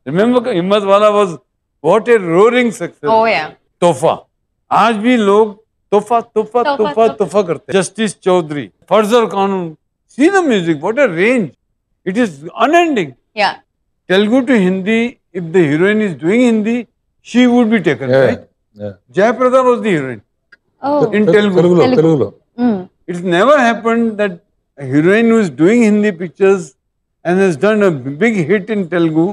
G: Remember, Himmatwala was what a roaring success.
J: Oh yeah.
G: तोहफा. आज भी लोग तोहफा तोहफा तोहफा तोहफा करते हैं. जस्टिस चौधरी, फर्ज और कानून, See the music, what a range. It is unending.
J: Yeah.
G: Telugu to Hindi, if the heroine is doing Hindi, she would be taken, right? Jayaprada was the heroine in Telugu.
D: తెలుగులో
G: It's never happened that a heroine who is doing Hindi pictures and has done a big hit in Telugu.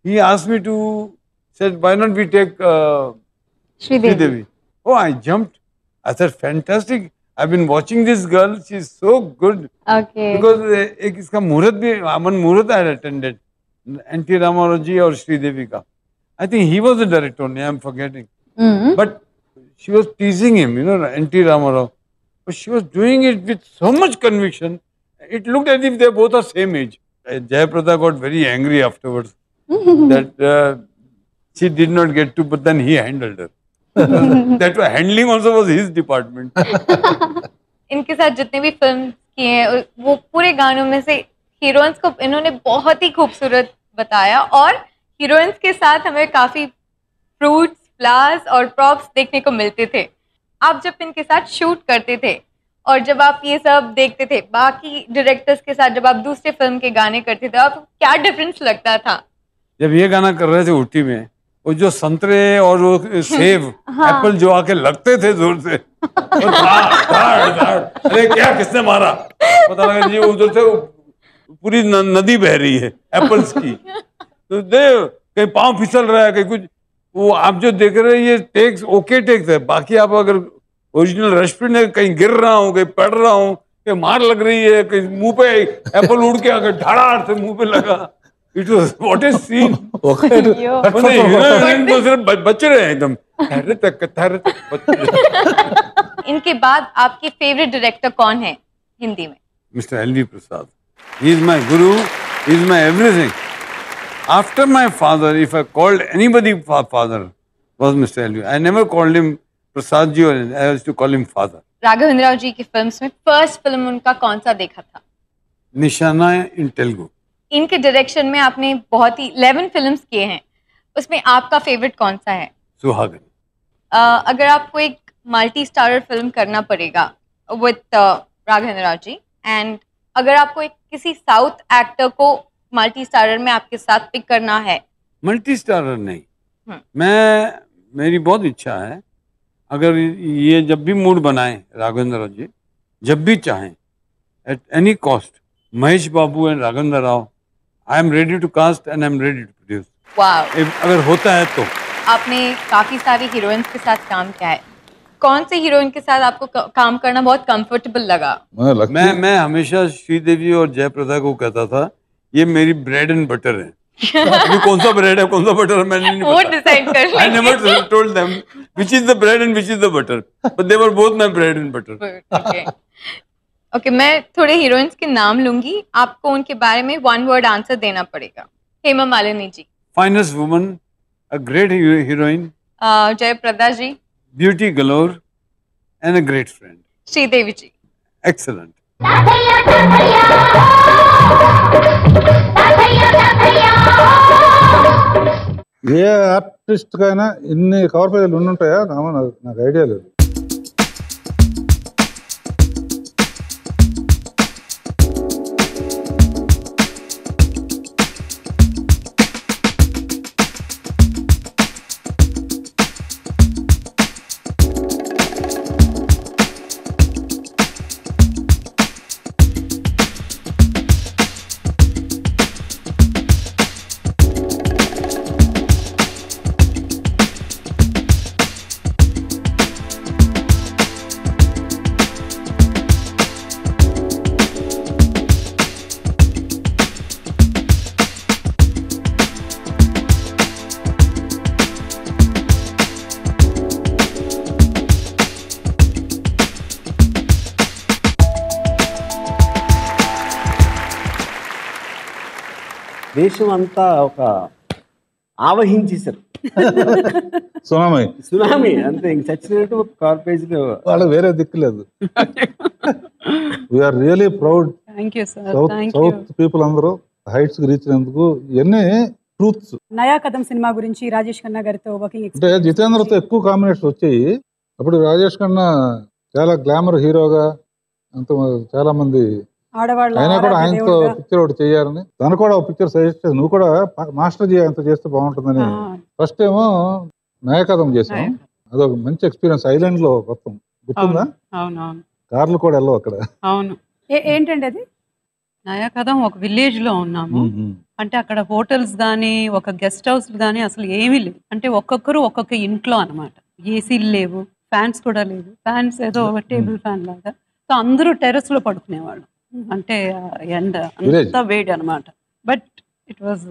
G: He asked me to, said, why not we take Sridevi? Oh, I jumped. I said, fantastic. I've been watching this girl. She's so good.
J: Okay.
G: Because एक इसका मुहूर्त भी अमन मुहूर्त I had attended. N.T. Ramarao ji और Sridevi का. I think he was the director only. I'm forgetting. But she was teasing him, you know, N.T. Ramarao. But she was doing it with so much conviction. It looked as if they both are same age. Jayaprada got very angry afterwards that she did not get to, but then he handled her. That handling also was his department.
J: इनके साथ जितने भी film किए हैं वो पूरे गानों में से हीरोइंस को इन्होंने बहुत ही खूबसूरत बताया और हीरोइंस के साथ हमें काफी फ्रूट्स फ्लावर्स और प्रॉप्स देखने को मिलते थे। आप जब इनके साथ शूट करते थे और जब आप ये सब देखते थे बाकी डायरेक्टर्स के साथ जब आप दूसरे फिल्म के गाने करते थे आपको क्या डिफरेंस लगता था?
G: जब ये गाना कर रहे थे उटी में वो जो संतरे और वो सेब एप्पल जो आके लगते थे जोर से अरे क्या किसने मारा पता लगा जी उधर से पूरी नदी बह रही है एप्पल्स की तो दे कहीं पाँव फिसल रहा है कहीं कुछ वो आप जो देख रहे हैं ये टेक्स ओके टेक्स है बाकी आप अगर ओरिजिनल रेस्टोरेंट है कहीं गिर रहा हूँ कहीं पड़ रहा हूँ कहीं मार लग रही है कहीं मुंह पे एप्पल उड़ के आकर ढाड़ा से मुंह पे लगा it was what is seen heroine तो सिर्फ बच रहे हैं एकदम ठहरे तक
J: इनके बाद आपके फेवरेट डायरेक्टर कौन है हिंदी में?
G: Mister L V. Prasad he is my guru he is my everything after my father if I called anybody father was mister L V. I never called him Prasad ji और I used to call him father.
J: Raghavendra Rao ji की films में first film उनका कौन सा देखा था?
G: निशाना इन तेलुगु।
J: इनके डायरेक्शन में आपने बहुत ही 11 फिल्म्स किए हैं उसमें आपका फेवरेट कौन सा है?
G: सुहागन।
J: अगर आपको एक मल्टी स्टारर फिल्म करना पड़ेगा विद राघवेंद्र राव जी एंड अगर आपको एक किसी साउथ एक्टर को मल्टी स्टारर में आपके साथ पिक करना है?
G: मल्टी स्टारर नहीं मैं मेरी बहुत इच्छा है अगर ये जब भी मूड बनाए राघवेंद्र राव जी जब भी चाहें at any cost Mahesh Babu and Raghavendra Rao I am ready to cast and I am ready to produce.
J: Wow.
G: अगर होता है तो।
J: आपने काफी सारी हीरोइंस के साथ काम किया है कौन से हीरोइन के साथ आपको काम करना बहुत कंफर्टेबल लगा?
G: मैं हमेशा श्रीदेवी और जयप्रदा को कहता था ये मेरी ब्रेड एंड बटर है अभी कौन सा ब्रेड है कौन सा बटर है मैंने नहीं
J: वो डिसाइड कर लिया।
G: I never told them which is the bread and which is the butter, but they were both my bread and butter.
J: Okay, मैं थोड़े हीरोइंस के नाम लूंगी आपको उनके बारे में वन वर्ड आंसर देना पड़ेगा। Hema Malini ji.
G: Finest woman, a great heroine.
J: Jayaprada ji.
G: Beauty galore and a great friend.
J: Sridevi ji.
G: Excellent.
D: ఏ ఆర్టిస్ట్ కైనా ఇన్ని కవర్ పేజీలు ఉండుంటాయా నాకు ఐడియా లేదు.
E: దేశం అంతా ఒక ఆవహించేశారు సునామీ అంతే ఇంక చచ్చినట్టు ఒక కవర్ పేజీలో
D: వాళ్ళకి వేరే దిక్కు లేదు. We are really proud south people అందరూ హైట్స్ కి రీచ్ అయినందుకు ఇవన్నీ ట్రూత్స్.
F: నయా కథం సినిమా గురించి రాజేష్ ఖన్నా గారితో వర్కింగ్
D: అంటే జితేంద్రతో ఎక్కువ కాంబినేషన్ వచ్చాయి. అప్పుడు రాజేష్ ఖన్నా చాలా గ్లామర్ హీరోగా అంత చాలా మంది
F: ఆడవాళ్ళ
D: అయినా కూడా
F: ఆరాధ్య
D: ఆయనతో
F: దేవుడుగా.
D: పిక్చర్ ఒకటి చేయాలని తను కూడా ఒక పిక్చర్ సజెస్ట్ చేసి నువ్వు కూడా మాస్టర్ చేయ అంత చేస్తే బాగుంటుందని. ఫస్ట్ ఏమో నాయకథం చేసాం, అదొక మంచి ఎక్స్పీరియన్స్. ఐలాండ్ లో మొత్తం గుర్తుందా?
C: అవునవును,
D: కార్లు కూడా వెళ్ళవు అక్కడ.
C: అవును.
F: ఏంటండి అది?
C: నయాకథం ఒక విలేజ్ లో ఉన్నాము. అంటే అక్కడ హోటల్స్ గానీ ఒక గెస్ట్ హౌస్ గానీ అసలు ఏమీ లేవు. అంటే ఒక్కొక్కరు ఒక్కొక్క ఇంట్లో అన్నమాట. ఏసీలు లేవు, ఫ్యాన్స్ కూడా లేవు. ఫ్యాన్స్ ఏదో టేబుల్ ఫ్యాన్ లాగా. సో అందరూ టెర్రస్ లో పడుకునేవాళ్ళు. అంటే ఎండ అంతా వేడి అనమాట. But it was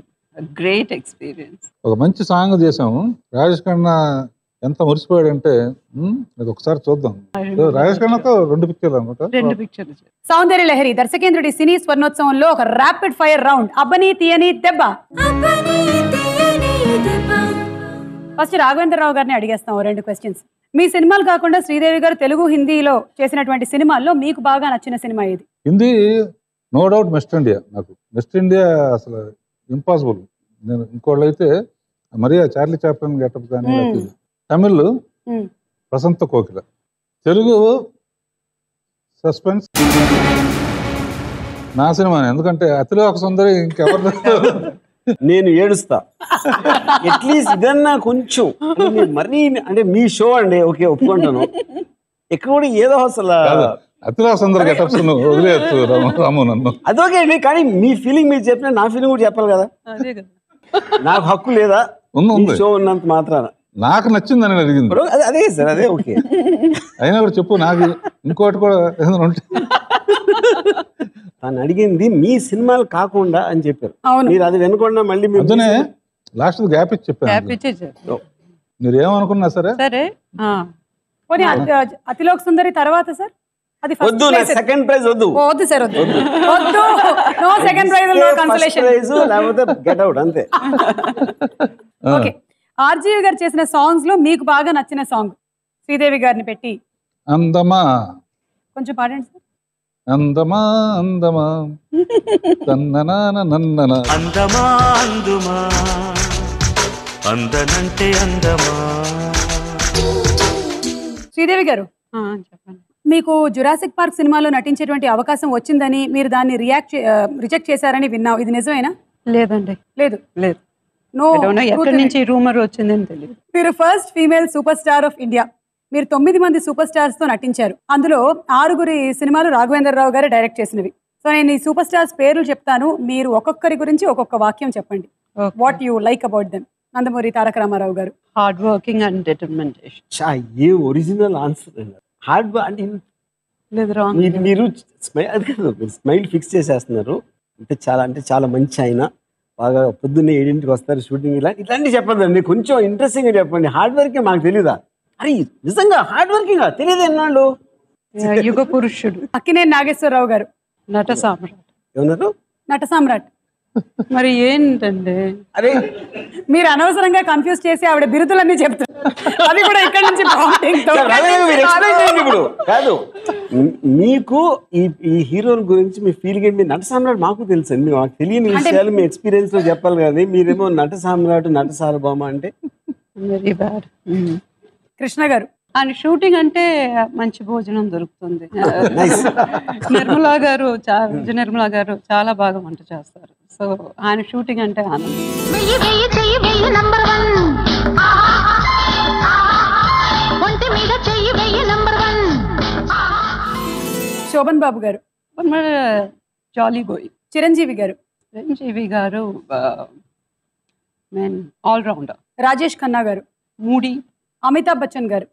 C: great experience.
D: ఒక మంచి సాంగ్ చేసాము. రాజేష్ ఖన్నా ఎంత మురిసిపోయాడంటే అది ఒకసారి చూద్దాం. రాజేష్ ఖన్నాతో 2 పిక్చర్లు అనమాట.
C: 2 పిక్చర్లు.
F: సౌందర్య లహరి దర్శకేంద్రుడి సినీ స్వర్ణోత్సవంలో ఒక ర్యాపిడ్ ఫైర్ రౌండ్ అబ్బని తీయని దెబ్బ. ఫస్ట్ రాఘవేంద్రరావు గారిని అడిగేస్తాం 2 క్వశ్చన్స్. మీ సినిమాలు కాకుండా శ్రీదేవి గారు తెలుగు హిందీలో చేసినటువంటి సినిమాల్లో మీకు బాగా నచ్చిన సినిమా ఏది?
D: Hindi no doubt west India. నాకు వెస్ట్ ఇండియా అసలు ఇంపాసిబుల్. నేను ఇంకోళ్ళు అయితే మరి చార్లీ చాప్లిన్ గెటప్ కానీ. తమిళ్ వసంత కోకిల. తెలుగు సస్పెన్స్ నా సినిమానే. ఎందుకంటే అతిలోక సుందరి ఇంకెవరు
E: నేను ఏడుస్తా. అట్లీస్ట్ ఇదన్నా కొంచెం మరీ అంటే మీ షో అండి, ఓకే ఒప్పుకుంటాను. ఇక్కడ కూడా ఏదో అసలు
D: అతిలోక సుందరి గెటప్స్ వదిలేయచ్చు రాము నన్ను.
E: అదొకే అండి, కానీ మీ ఫీలింగ్ మీరు చెప్పిన నా ఫీలింగ్ కూడా చెప్పాలి కదా. నాకు హక్కు లేదా షో ఉన్నంత మాత్రాన?
D: నాకు నచ్చిందని అడిగింది.
E: అదే సార్, అదే ఓకే.
D: అయినా కూడా చెప్పు, నాకు ఇంకోటి కూడా ఏదైనా ఉంటే.
E: తను అడిగింది మీ సినిమాలు కాకుండా అని చెప్పారు. మీరు అది వినకుండా మళ్ళీ
D: లాస్ట్ గ్యాప్ ఇచ్చి చెప్పాను. మీరు ఏమనుకున్నా సరే
C: సరే.
F: అతిలోక సుందరి తర్వాత సార్ అది
E: వద్దు, సెకండ్ ప్రైజ్ వద్దు.
F: వద్దు సార్, వద్దు వద్దు. No second prize, no consolation.
E: లేకపోతే గెట్ అవుట్ అంతే.
F: ఓకే, ఆర్జీవి గారు చేసిన సాంగ్స్ లో మీకు బాగా నచ్చిన సాంగ్ శ్రీదేవి గారిని పెట్టి?
D: అందమా.
F: కొంచెం పాడండి సార్.
B: అందమా అందమా తన్ననాన నన్నన అందమా అందుమా అందనంటే అందమా.
F: శ్రీదేవి గారు
C: చెప్పండి.
F: మీకు జురాసిక్ పార్క్ సినిమాలో నటించేటువంటి అవకాశం వచ్చిందని మీరు దాన్ని రిజెక్ట్ చేశారని విన్నాం, ఇది నిజమేనా?
C: లేదండి,
F: లేదు
C: లేదు.
F: నో,
C: ఎక్కడి నుంచి రూమర్ వచ్చిందని తెలియదు.
F: మీరు first female super star of India. మీరు 9 మంది సూపర్ స్టార్స్ తో నటించారు. అందులో 6 సినిమాలు రాఘవేంద్రరావు గారు డైరెక్ట్ చేసినవి. సో నేను ఈ సూపర్ స్టార్స్ పేర్లు చెప్తాను, మీరు ఒక్కొక్కరి గురించి ఒక్కొక్క వాక్యం చెప్పండి. What you like about them. Nandamuri Taraka Rama Rao garu.
C: Hard working and determination.
E: A original answer అండి. హార్డ్ అంటే మీరు స్మైల్ ఫిక్స్ చేసేస్తున్నారు. అంటే చాలా మంచి ఆయన, బాగా పొద్దున్నే 7ంటికి వస్తారు షూటింగ్. ఇట్లాంటివి చెప్పదండి, కొంచెం ఇంట్రెస్టింగ్ గా చెప్పండి. హార్డ్ వర్కింగ్ మాకు తెలీదా? అరే నిజంగా హార్డ్ వర్కింగ్ తెలియదు ఎన్నాళ్ళు.
C: యుగ పురుషుడు.
F: అక్కినేని నాగేశ్వరరావు గారు.
C: నట సామ్రాట్.
E: ఏమన్నారు?
F: నట సామ్రాట్.
C: మరి ఏంటండి,
E: అరే
F: మీరు అనవసరంగా కన్ఫ్యూజ్ చేసి ఆవిడ బిరుదులన్నీ చెప్తారు. అది కూడా ఇక్కడ నుంచి
E: ఇప్పుడు కాదు. మీకు ఈ హీరోల గురించి మీ ఫీలింగ్ ఏంటి? నట సామ్రాట్ మాకు తెలుసు అండి, మాకు తెలియని విషయాలు మీ ఎక్స్పీరియన్స్ లో చెప్పాలి కానీ మీరేమో నట సామ్రాట్ నట సార్వభౌమ అంటే.
C: Very bad.
F: కృష్ణ గారు.
C: ఆయన షూటింగ్ అంటే మంచి భోజనం దొరుకుతుంది. నిర్మలా గారు చాలా బాగా వంట చేస్తారు. సో ఆయన షూటింగ్ అంటే ఆనందం.
F: శోభన్ బాబు గారు.
C: జాలీ బాయ్.
F: చిరంజీవి గారు.
C: చిరంజీవి గారు ఆల్ రౌండర్.
F: రాజేష్ ఖన్నా గారు.
C: మూడీ.
F: అమితాబ్ బచ్చన్ గారు.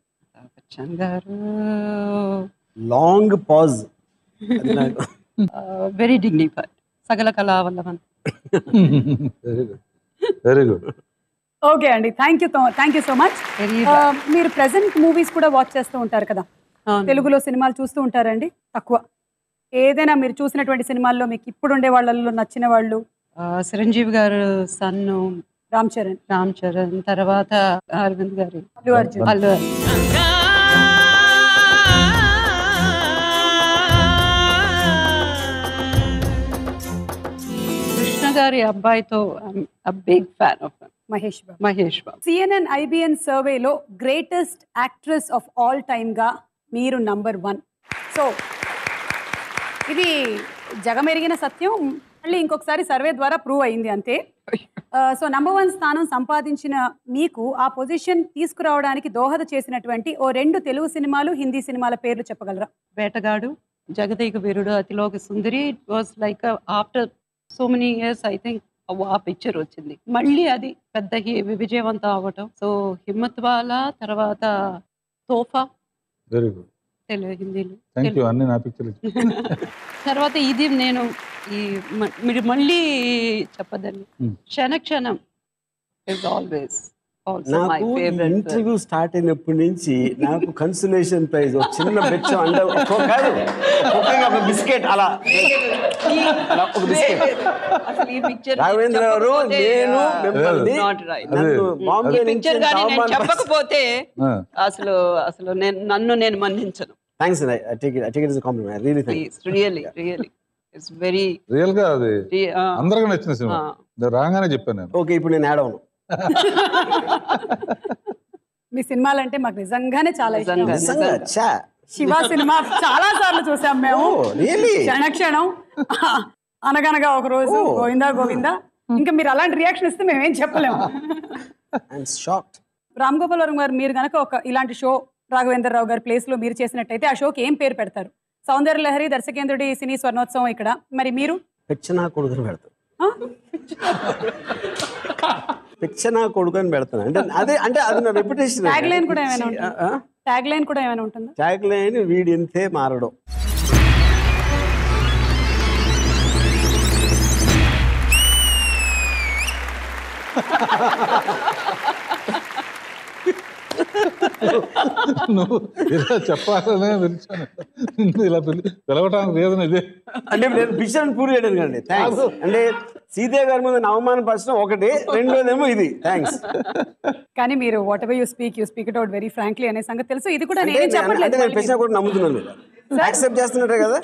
C: బచ్చన్ గారు
E: long pause.
C: Very dignified. Sakala Kalavallabhan.
D: Very good.
F: Okay అండి, థ్యాంక్ యూ సో మచ్. మీరు ప్రెసెంట్ మూవీస్ కూడా వాచ్ చేస్తూ ఉంటారు కదా, తెలుగులో సినిమాలు చూస్తూ ఉంటారండి? తక్కువ. ఏదైనా మీరు చూసినటువంటి సినిమాల్లో మీకు ఇప్పుడు ఉండే వాళ్ళల్లో నచ్చిన వాళ్ళు?
C: చిరంజీవి గారు సన్ను,
F: రామ్ చరణ్,
C: తర్వాత అరవింద్ గారి
F: అల్లు అర్జున్.
C: కృష్ణ గారి అబ్బాయితో big fan of
F: Mahesh Babu. CNN IBN సర్వేలో greatest actress of all time గా మీరు నంబర్ 1. సో ఇది జగమెరిగిన సత్యం మళ్ళీ ఇంకొకసారి సర్వే ద్వారా ప్రూవ్ అయింది అంతే. సో నంబర్ 1 స్థానం సంపాదించిన మీకు ఆ పొజిషన్ తీసుకురావడానికి దోహద చేసినటువంటి ఓ 2 తెలుగు సినిమాలు, హిందీ సినిమాల పేర్లు చెప్పగలరా?
C: Vetagadu, Jagadeka Veerudu, Athiloka Sundari. It was like after so many years I think ఆ పిక్చర్ వచ్చింది. మళ్ళీ అది పెద్ద విజయవంతం అవ్వటం. సో హిమ్మత్ వాలా, తర్వాత తోఫా
D: వెరీ గుడ్,
C: తెలుగు హిందీలో.
D: Thank you. అన్ని నా పిక్చర్
C: తర్వాత ఇది నేను మీరు మళ్ళీ చెప్పదండి, క్షణ క్షణం ఇస్ ఆల్వేస్ ఆల్సో మై
E: నాకు
C: ఫేవరెట్.
E: ఇంటర్వ్యూ స్టార్ట్ అయినప్పటి నుంచి నాకు కన్సలేషన్ ప్రైజ్ ఒక చిన్న బెచ్చం అంటే ఒక బిస్కెట్ అలా ఒక బిస్కెట్.
C: అసలు ఈ పిక్చర్
E: రాఘవేంద్ర గారు నేను మిమ్మల్ని
C: నాట్ రైట్.
E: నన్ను బాంబే నుంచి
C: పిక్చర్ గాని నేను చెప్పకపోతే అసలు అసలు నేను మన్నించను.
E: Thanks I take it as a compliment. I really thank you.
C: Please really it's very
D: real గా అది అందరికీ నచ్చిన సినిమా. రాగానే చెప్పాను నేను.
E: ఓకే, ఇప్పుడు నేను యాడ్ అవును.
F: మీ సినిమాలంటే మాకు నిజంగానే చాలా ఇష్టం.
E: నిజంగా ఛా.
F: శివ సినిమా చాలా సార్లు చూసాం మేము. క్షణక్షణం, అనగనగా ఒక రోజు, గోవిందా గోవిందా. ఇంకా మీరు అలాంటి రియాక్షన్ ఇస్తే మేమేం చెప్పలేము. రామ్ గోపాల్ వర్మ గారు, మీరు కనుక ఒక ఇలాంటి షో రాఘవేంద్రరావు గారి ప్లేస్ లో మీరు చేసినట్టయితే ఆ షోకి ఏం పేరు పెడతారు? సౌందర్య లహరి, దర్శకేంద్రుడి సినీ స్వర్ణోత్సవం ఇక్కడ. మరి మీరు
E: పెచ్చనా కొడుకుని పెడతారు. పెచ్చనా కొడుకుని పెడతాను అంటే అదే, అంటే అది నా రెప్యుటేషన్.
F: ట్యాగ్ లైన్ కూడా ఏమైనా ఉంటుందా? ట్యాగ్ లైన్ కూడా ఏమైనా ఉంటుందా?
E: ట్యాగ్ లైన్ వీడి ఎంతే మారడం.
D: నువ్వు ఇలా చెప్పాలనే పిలిచాను. ఇలా పిలవటానికి రీజన్ ఇదే.
E: అంటే నేను పిక్చర్ పూర్తి చేయడం కండి. థ్యాంక్స్. అంటే సీతే గారి ముందు అవమానపరచడం ఒకటి, రెండోదేమో ఇది. థ్యాంక్స్.
F: కానీ మీరు what ever you speak it out very frankly అనే సంగతి తెలుసు. ఇది కూడా నేను చెప్పట్లేదు,
E: నేను పెచ్చనా కూడా నమ్ముతున్నాను. మీరు యాక్సెప్ట్ చేస్తున్నట్టే కదా.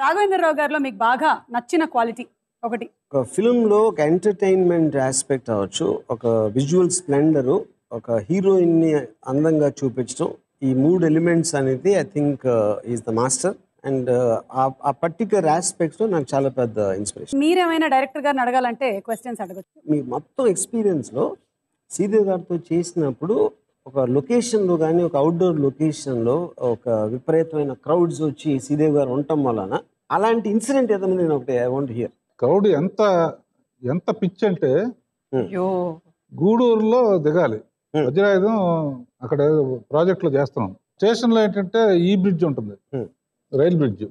F: రాఘవేంద్రరావు గారిలో మీకు బాగా నచ్చిన క్వాలిటీ ఒకటి?
E: ఒక ఫిల్మ్లో ఒక ఎంటర్టైన్మెంట్ ఆస్పెక్ట్ అవ్వచ్చు, ఒక విజువల్ స్ప్లెండరు, ఒక హీరోయిన్ని అందంగా చూపించడం, ఈ 3 ఎలిమెంట్స్ అనేది I think is the master. And ఆ పర్టికులర్ ఆస్పెక్ట్స్లో నాకు చాలా పెద్ద ఇన్స్పిరేషన్.
F: మీరేమైనా డైరెక్టర్ గారిని అడగాలంటే క్వశ్చన్స్ అడగచ్చు.
E: మీ మొత్తం ఎక్స్పీరియన్స్లో శ్రీదేవి గారితో చేసినప్పుడు ఒక లొకేషన్లో కానీ, ఒక అవుట్డోర్ లొకేషన్లో ఒక విపరీతమైన క్రౌడ్స్ వచ్చి శ్రీదేవి గారు ఉండటం వలన అలాంటి ఇన్సిడెంట్ ఏదైనా నేను ఒకటి ఐ వాంట్ హియర్.
D: క్రౌడ్ ఎంత పిచ్ అంటే గూడూరులో దిగాలి, వజ్రాయుధం అక్కడ ప్రాజెక్ట్ లో చేస్తున్నాం. స్టేషన్ లో ఏంటంటే ఈ బ్రిడ్జ్ ఉంటుంది, రైల్ బ్రిడ్జ్.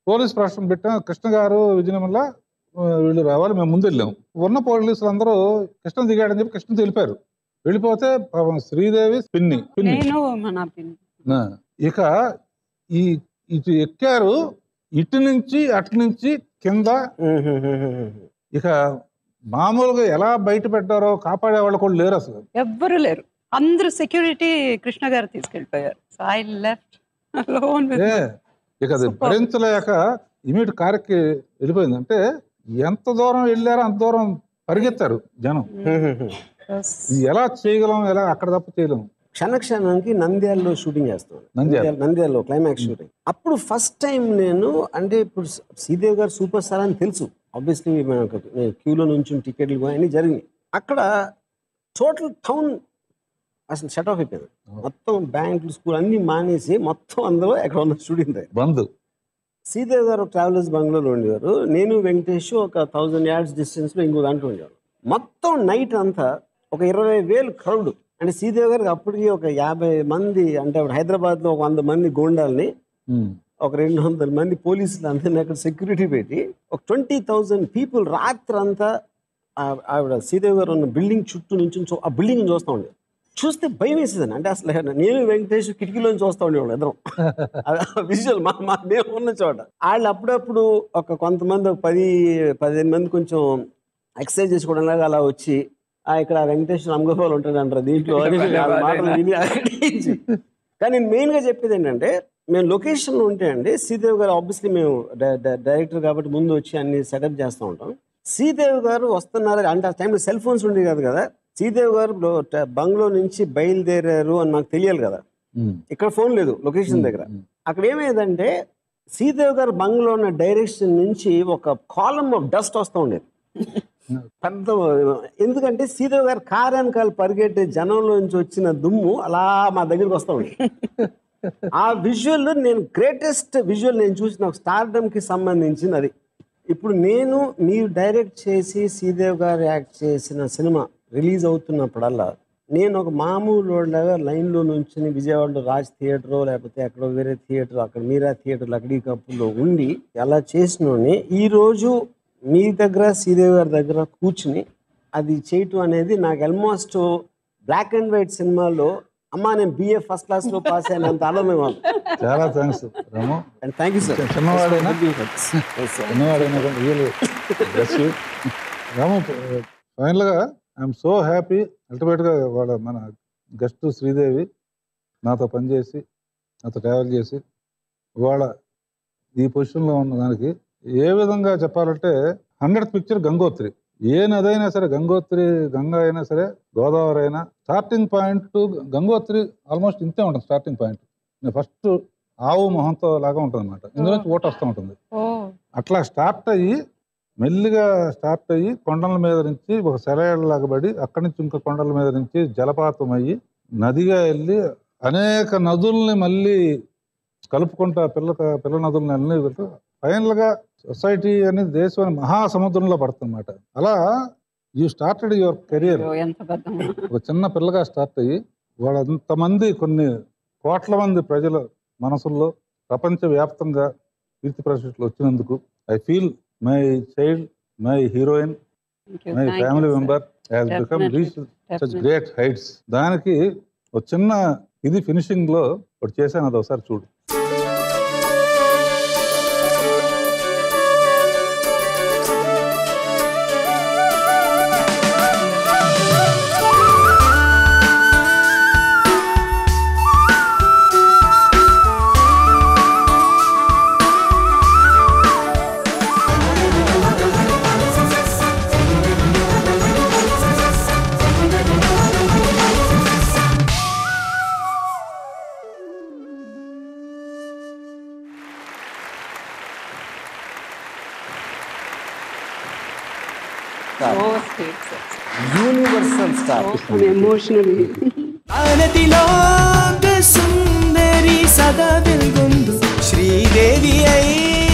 D: పోలీస్ ప్రశ్న పెట్టాం, కృష్ణ గారు విజయనగరంలో వీళ్ళు రావాలి, మేము ముందు వెళ్ళాం. ఉన్న పోలీసులు అందరూ కృష్ణ దిగాడని చెప్పి కృష్ణ వెళ్ళిపోయారు. వెళ్ళిపోతే శ్రీదేవి పిన్ని ఇక ఇటు ఎక్కారు, ఇటు నుంచి అటు నుంచి కింద. ఇక మామూలుగా ఎలా బయట పెట్టారో కాపాడే వాళ్ళు కూడా లేరు, అసలు
C: ఎవ్వరు లేరు. అందరూ సెక్యూరిటీ కృష్ణ గారు తీసుకెళ్ళిపోయారు. I left alone with.
D: ఇక అది భరించలేక ఇమీడియట్ కారుకి వెళ్ళిపోయింది. అంటే ఎంత దూరం వెళ్ళారో అంత దూరం పరిగెత్తారు జనం. ఎలా చేయగలం, ఎలా అక్కడ తప్ప చేయలేము.
E: క్షణక్షణానికి నంద్యాలలో షూటింగ్ చేస్తాను, నంద్యాలలో క్లైమాక్స్ షూటింగ్. అప్పుడు ఫస్ట్ టైం నేను, అంటే ఇప్పుడు శ్రీదేవి గారు సూపర్ స్టార్ అని తెలుసు, ఆబ్వియస్లీ క్యూలో నుంచి టికెట్లు అన్నీ జరిగినాయి. అక్కడ టోటల్ టౌన్ అసలు షట్ ఆఫ్ అయిపోయింది. మొత్తం బ్యాంకులు, స్కూల్ అన్ని మానేసి మొత్తం అందరూ ఎక్కడ ఉన్న షూటింగ్ బంద్. శ్రీదేవి గారు ట్రావెలర్స్ బంగ్లాలో ఉండేవారు, నేను వెంకటేష్ ఒక 1000 yards డిస్టెన్స్లో ఇంకో దాంట్లో ఉండేవారు. మొత్తం నైట్ అంతా ఒక 20,000 క్రౌడ్. అంటే శ్రీదేవి గారికి అప్పటికి ఒక 50 మంది, అంటే హైదరాబాద్లో ఒక 100 మంది గోండాల్ని, ఒక 200 మంది పోలీసులు అందరినీ అక్కడ సెక్యూరిటీ పెట్టి ఒక 20,000 people రాత్రంతా ఆవిడ శ్రీదేవి గారు ఉన్న బిల్డింగ్ చుట్టూ నుంచి ఆ బిల్డింగ్ చూస్తూ ఉండేది. చూస్తే భయం వేసేదాన్ని. అంటే అసలు నేను వెంకటేష్ కిటికీలోంచి చూస్తూ ఉండేవాడు ఇద్దరం. విజువల్ మేము ఉన్న చోట. వాళ్ళు అప్పుడప్పుడు ఒక కొంతమంది 10-15 మంది కొంచెం ఎక్సర్సైజ్ చేసుకోవడం లాగా అలా వచ్చి, ఇక్కడ వెంకటేష్ రామ్గోపాల్ ఉంటాడు అంటారు దీంట్లో మాటలు విని. కానీ నేను మెయిన్గా చెప్పేది ఏంటంటే, మేము లొకేషన్లో ఉంటే అండి శ్రీదేవి గారు ఆబ్వియస్లీ మేము డైరెక్టర్ కాబట్టి ముందు వచ్చి అన్ని సెటప్ చేస్తూ ఉంటాం. శ్రీదేవి గారు వస్తున్నారు అంటే ఆ టైంలో సెల్ ఫోన్స్ ఉండేవి కాదు కదా. శ్రీదేవి గారు బంగ్లో నుంచి బయలుదేరారు అని నాకు తెలియాలి కదా. ఇక్కడ ఫోన్ లేదు లొకేషన్ దగ్గర. అక్కడ ఏమైందంటే శ్రీదేవి గారు బంగ్లో ఉన్న డైరెక్షన్ నుంచి ఒక కాలమ్ ఆఫ్ డస్ట్ వస్తూ ఉండేది పెద్ద. ఎందుకంటే శ్రీదేవి గారు కారు వెనకాల పరిగెట్టే జనంలో నుంచి వచ్చిన దుమ్ము అలా మా దగ్గరికి వస్తూ ఉండేది. ఆ విజువల్ నేను గ్రేటెస్ట్ విజువల్ నేను చూసిన ఒక స్టార్డమ్కి సంబంధించింది అది. ఇప్పుడు మీరు డైరెక్ట్ చేసి శ్రీదేవి గారు యాక్ట్ చేసిన సినిమా రిలీజ్ అవుతున్నప్పుడల్లా నేను ఒక మామూలు వాళ్ళగా లైన్లో నుంచి విజయవాడలో రాజ్ థియేటరో లేకపోతే ఎక్కడో వేరే థియేటర్, అక్కడ మీరా థియేటర్లో అక్కడి కప్పుల్లో ఉండి అలా చేసినోని ఈరోజు మీ దగ్గర శ్రీదేవి గారి దగ్గర కూర్చుని అది చేయటం అనేది నాకు ఆల్మోస్ట్ బ్లాక్ అండ్ వైట్ సినిమాలో అమ్మా నేను బిఏ ఫస్ట్ క్లాస్లో పాస్ అయినంత ఆనందం.
D: చాలా thanks Ramu.
E: And thank you sir.
D: చిన్నవాడైనా రాము, ఫైనల్గా ఐఎమ్ సో హ్యాపీ. అల్టిమేట్గా మన గెస్ట్ శ్రీదేవి నాతో పనిచేసి నాతో ట్రావెల్ చేసి ఇవాళ ఈ పొజిషన్లో ఉన్న దానికి ఏ విధంగా చెప్పాలంటే 100th పిక్చర్ గంగోత్రి. ఏ నదైనా సరే, గంగా అయినా సరే, గోదావరి అయినా, స్టార్టింగ్ పాయింట్ గంగోత్రి ఆల్మోస్ట్ ఇంతే ఉంటుంది. స్టార్టింగ్ పాయింట్ ఫస్ట్ ఆవు మొహంతో లాగా ఉంటుంది అనమాట. ఇందులో ఓట వస్తూ ఉంటుంది. అట్లా స్టార్ట్ అయ్యి మెల్లిగా స్టార్ట్ అయ్యి కొండల మీద నుంచి ఒక సెలయేళ్ళలాగా పడి అక్కడి నుంచి ఇంకో కొండల మీద నుంచి జలపాతం అయ్యి నదిగా వెళ్ళి అనేక నదుల్ని మళ్ళీ కలుపుకుంటా పిల్ల నదుల్ని అన్ని ఫైనల్గా సొసైటీ అనేది దేశం మహాసముద్రంలో పడుతుందన్నమాట. అలా యూ స్టార్టెడ్ యువర్ కెరియర్ ఒక చిన్న పిల్లగా స్టార్ట్ అయ్యి వాళ్ళంతమంది కొన్ని కోట్ల మంది ప్రజల మనసుల్లో ప్రపంచవ్యాప్తంగా కీర్తి ప్రతిష్టలు వచ్చినందుకు I feel my child, my heroine, my family member has become reach such great heights. దానికి ఒక చిన్న ఇది ఫినిషింగ్ లో ఒకటి చేశాను, అది ఒకసారి చూడు.
E: యూనివర్సల్ స్టార్
F: ఎమోషనల్
K: సుందరి సదా వెలుగొందు శ్రీదేవి అయి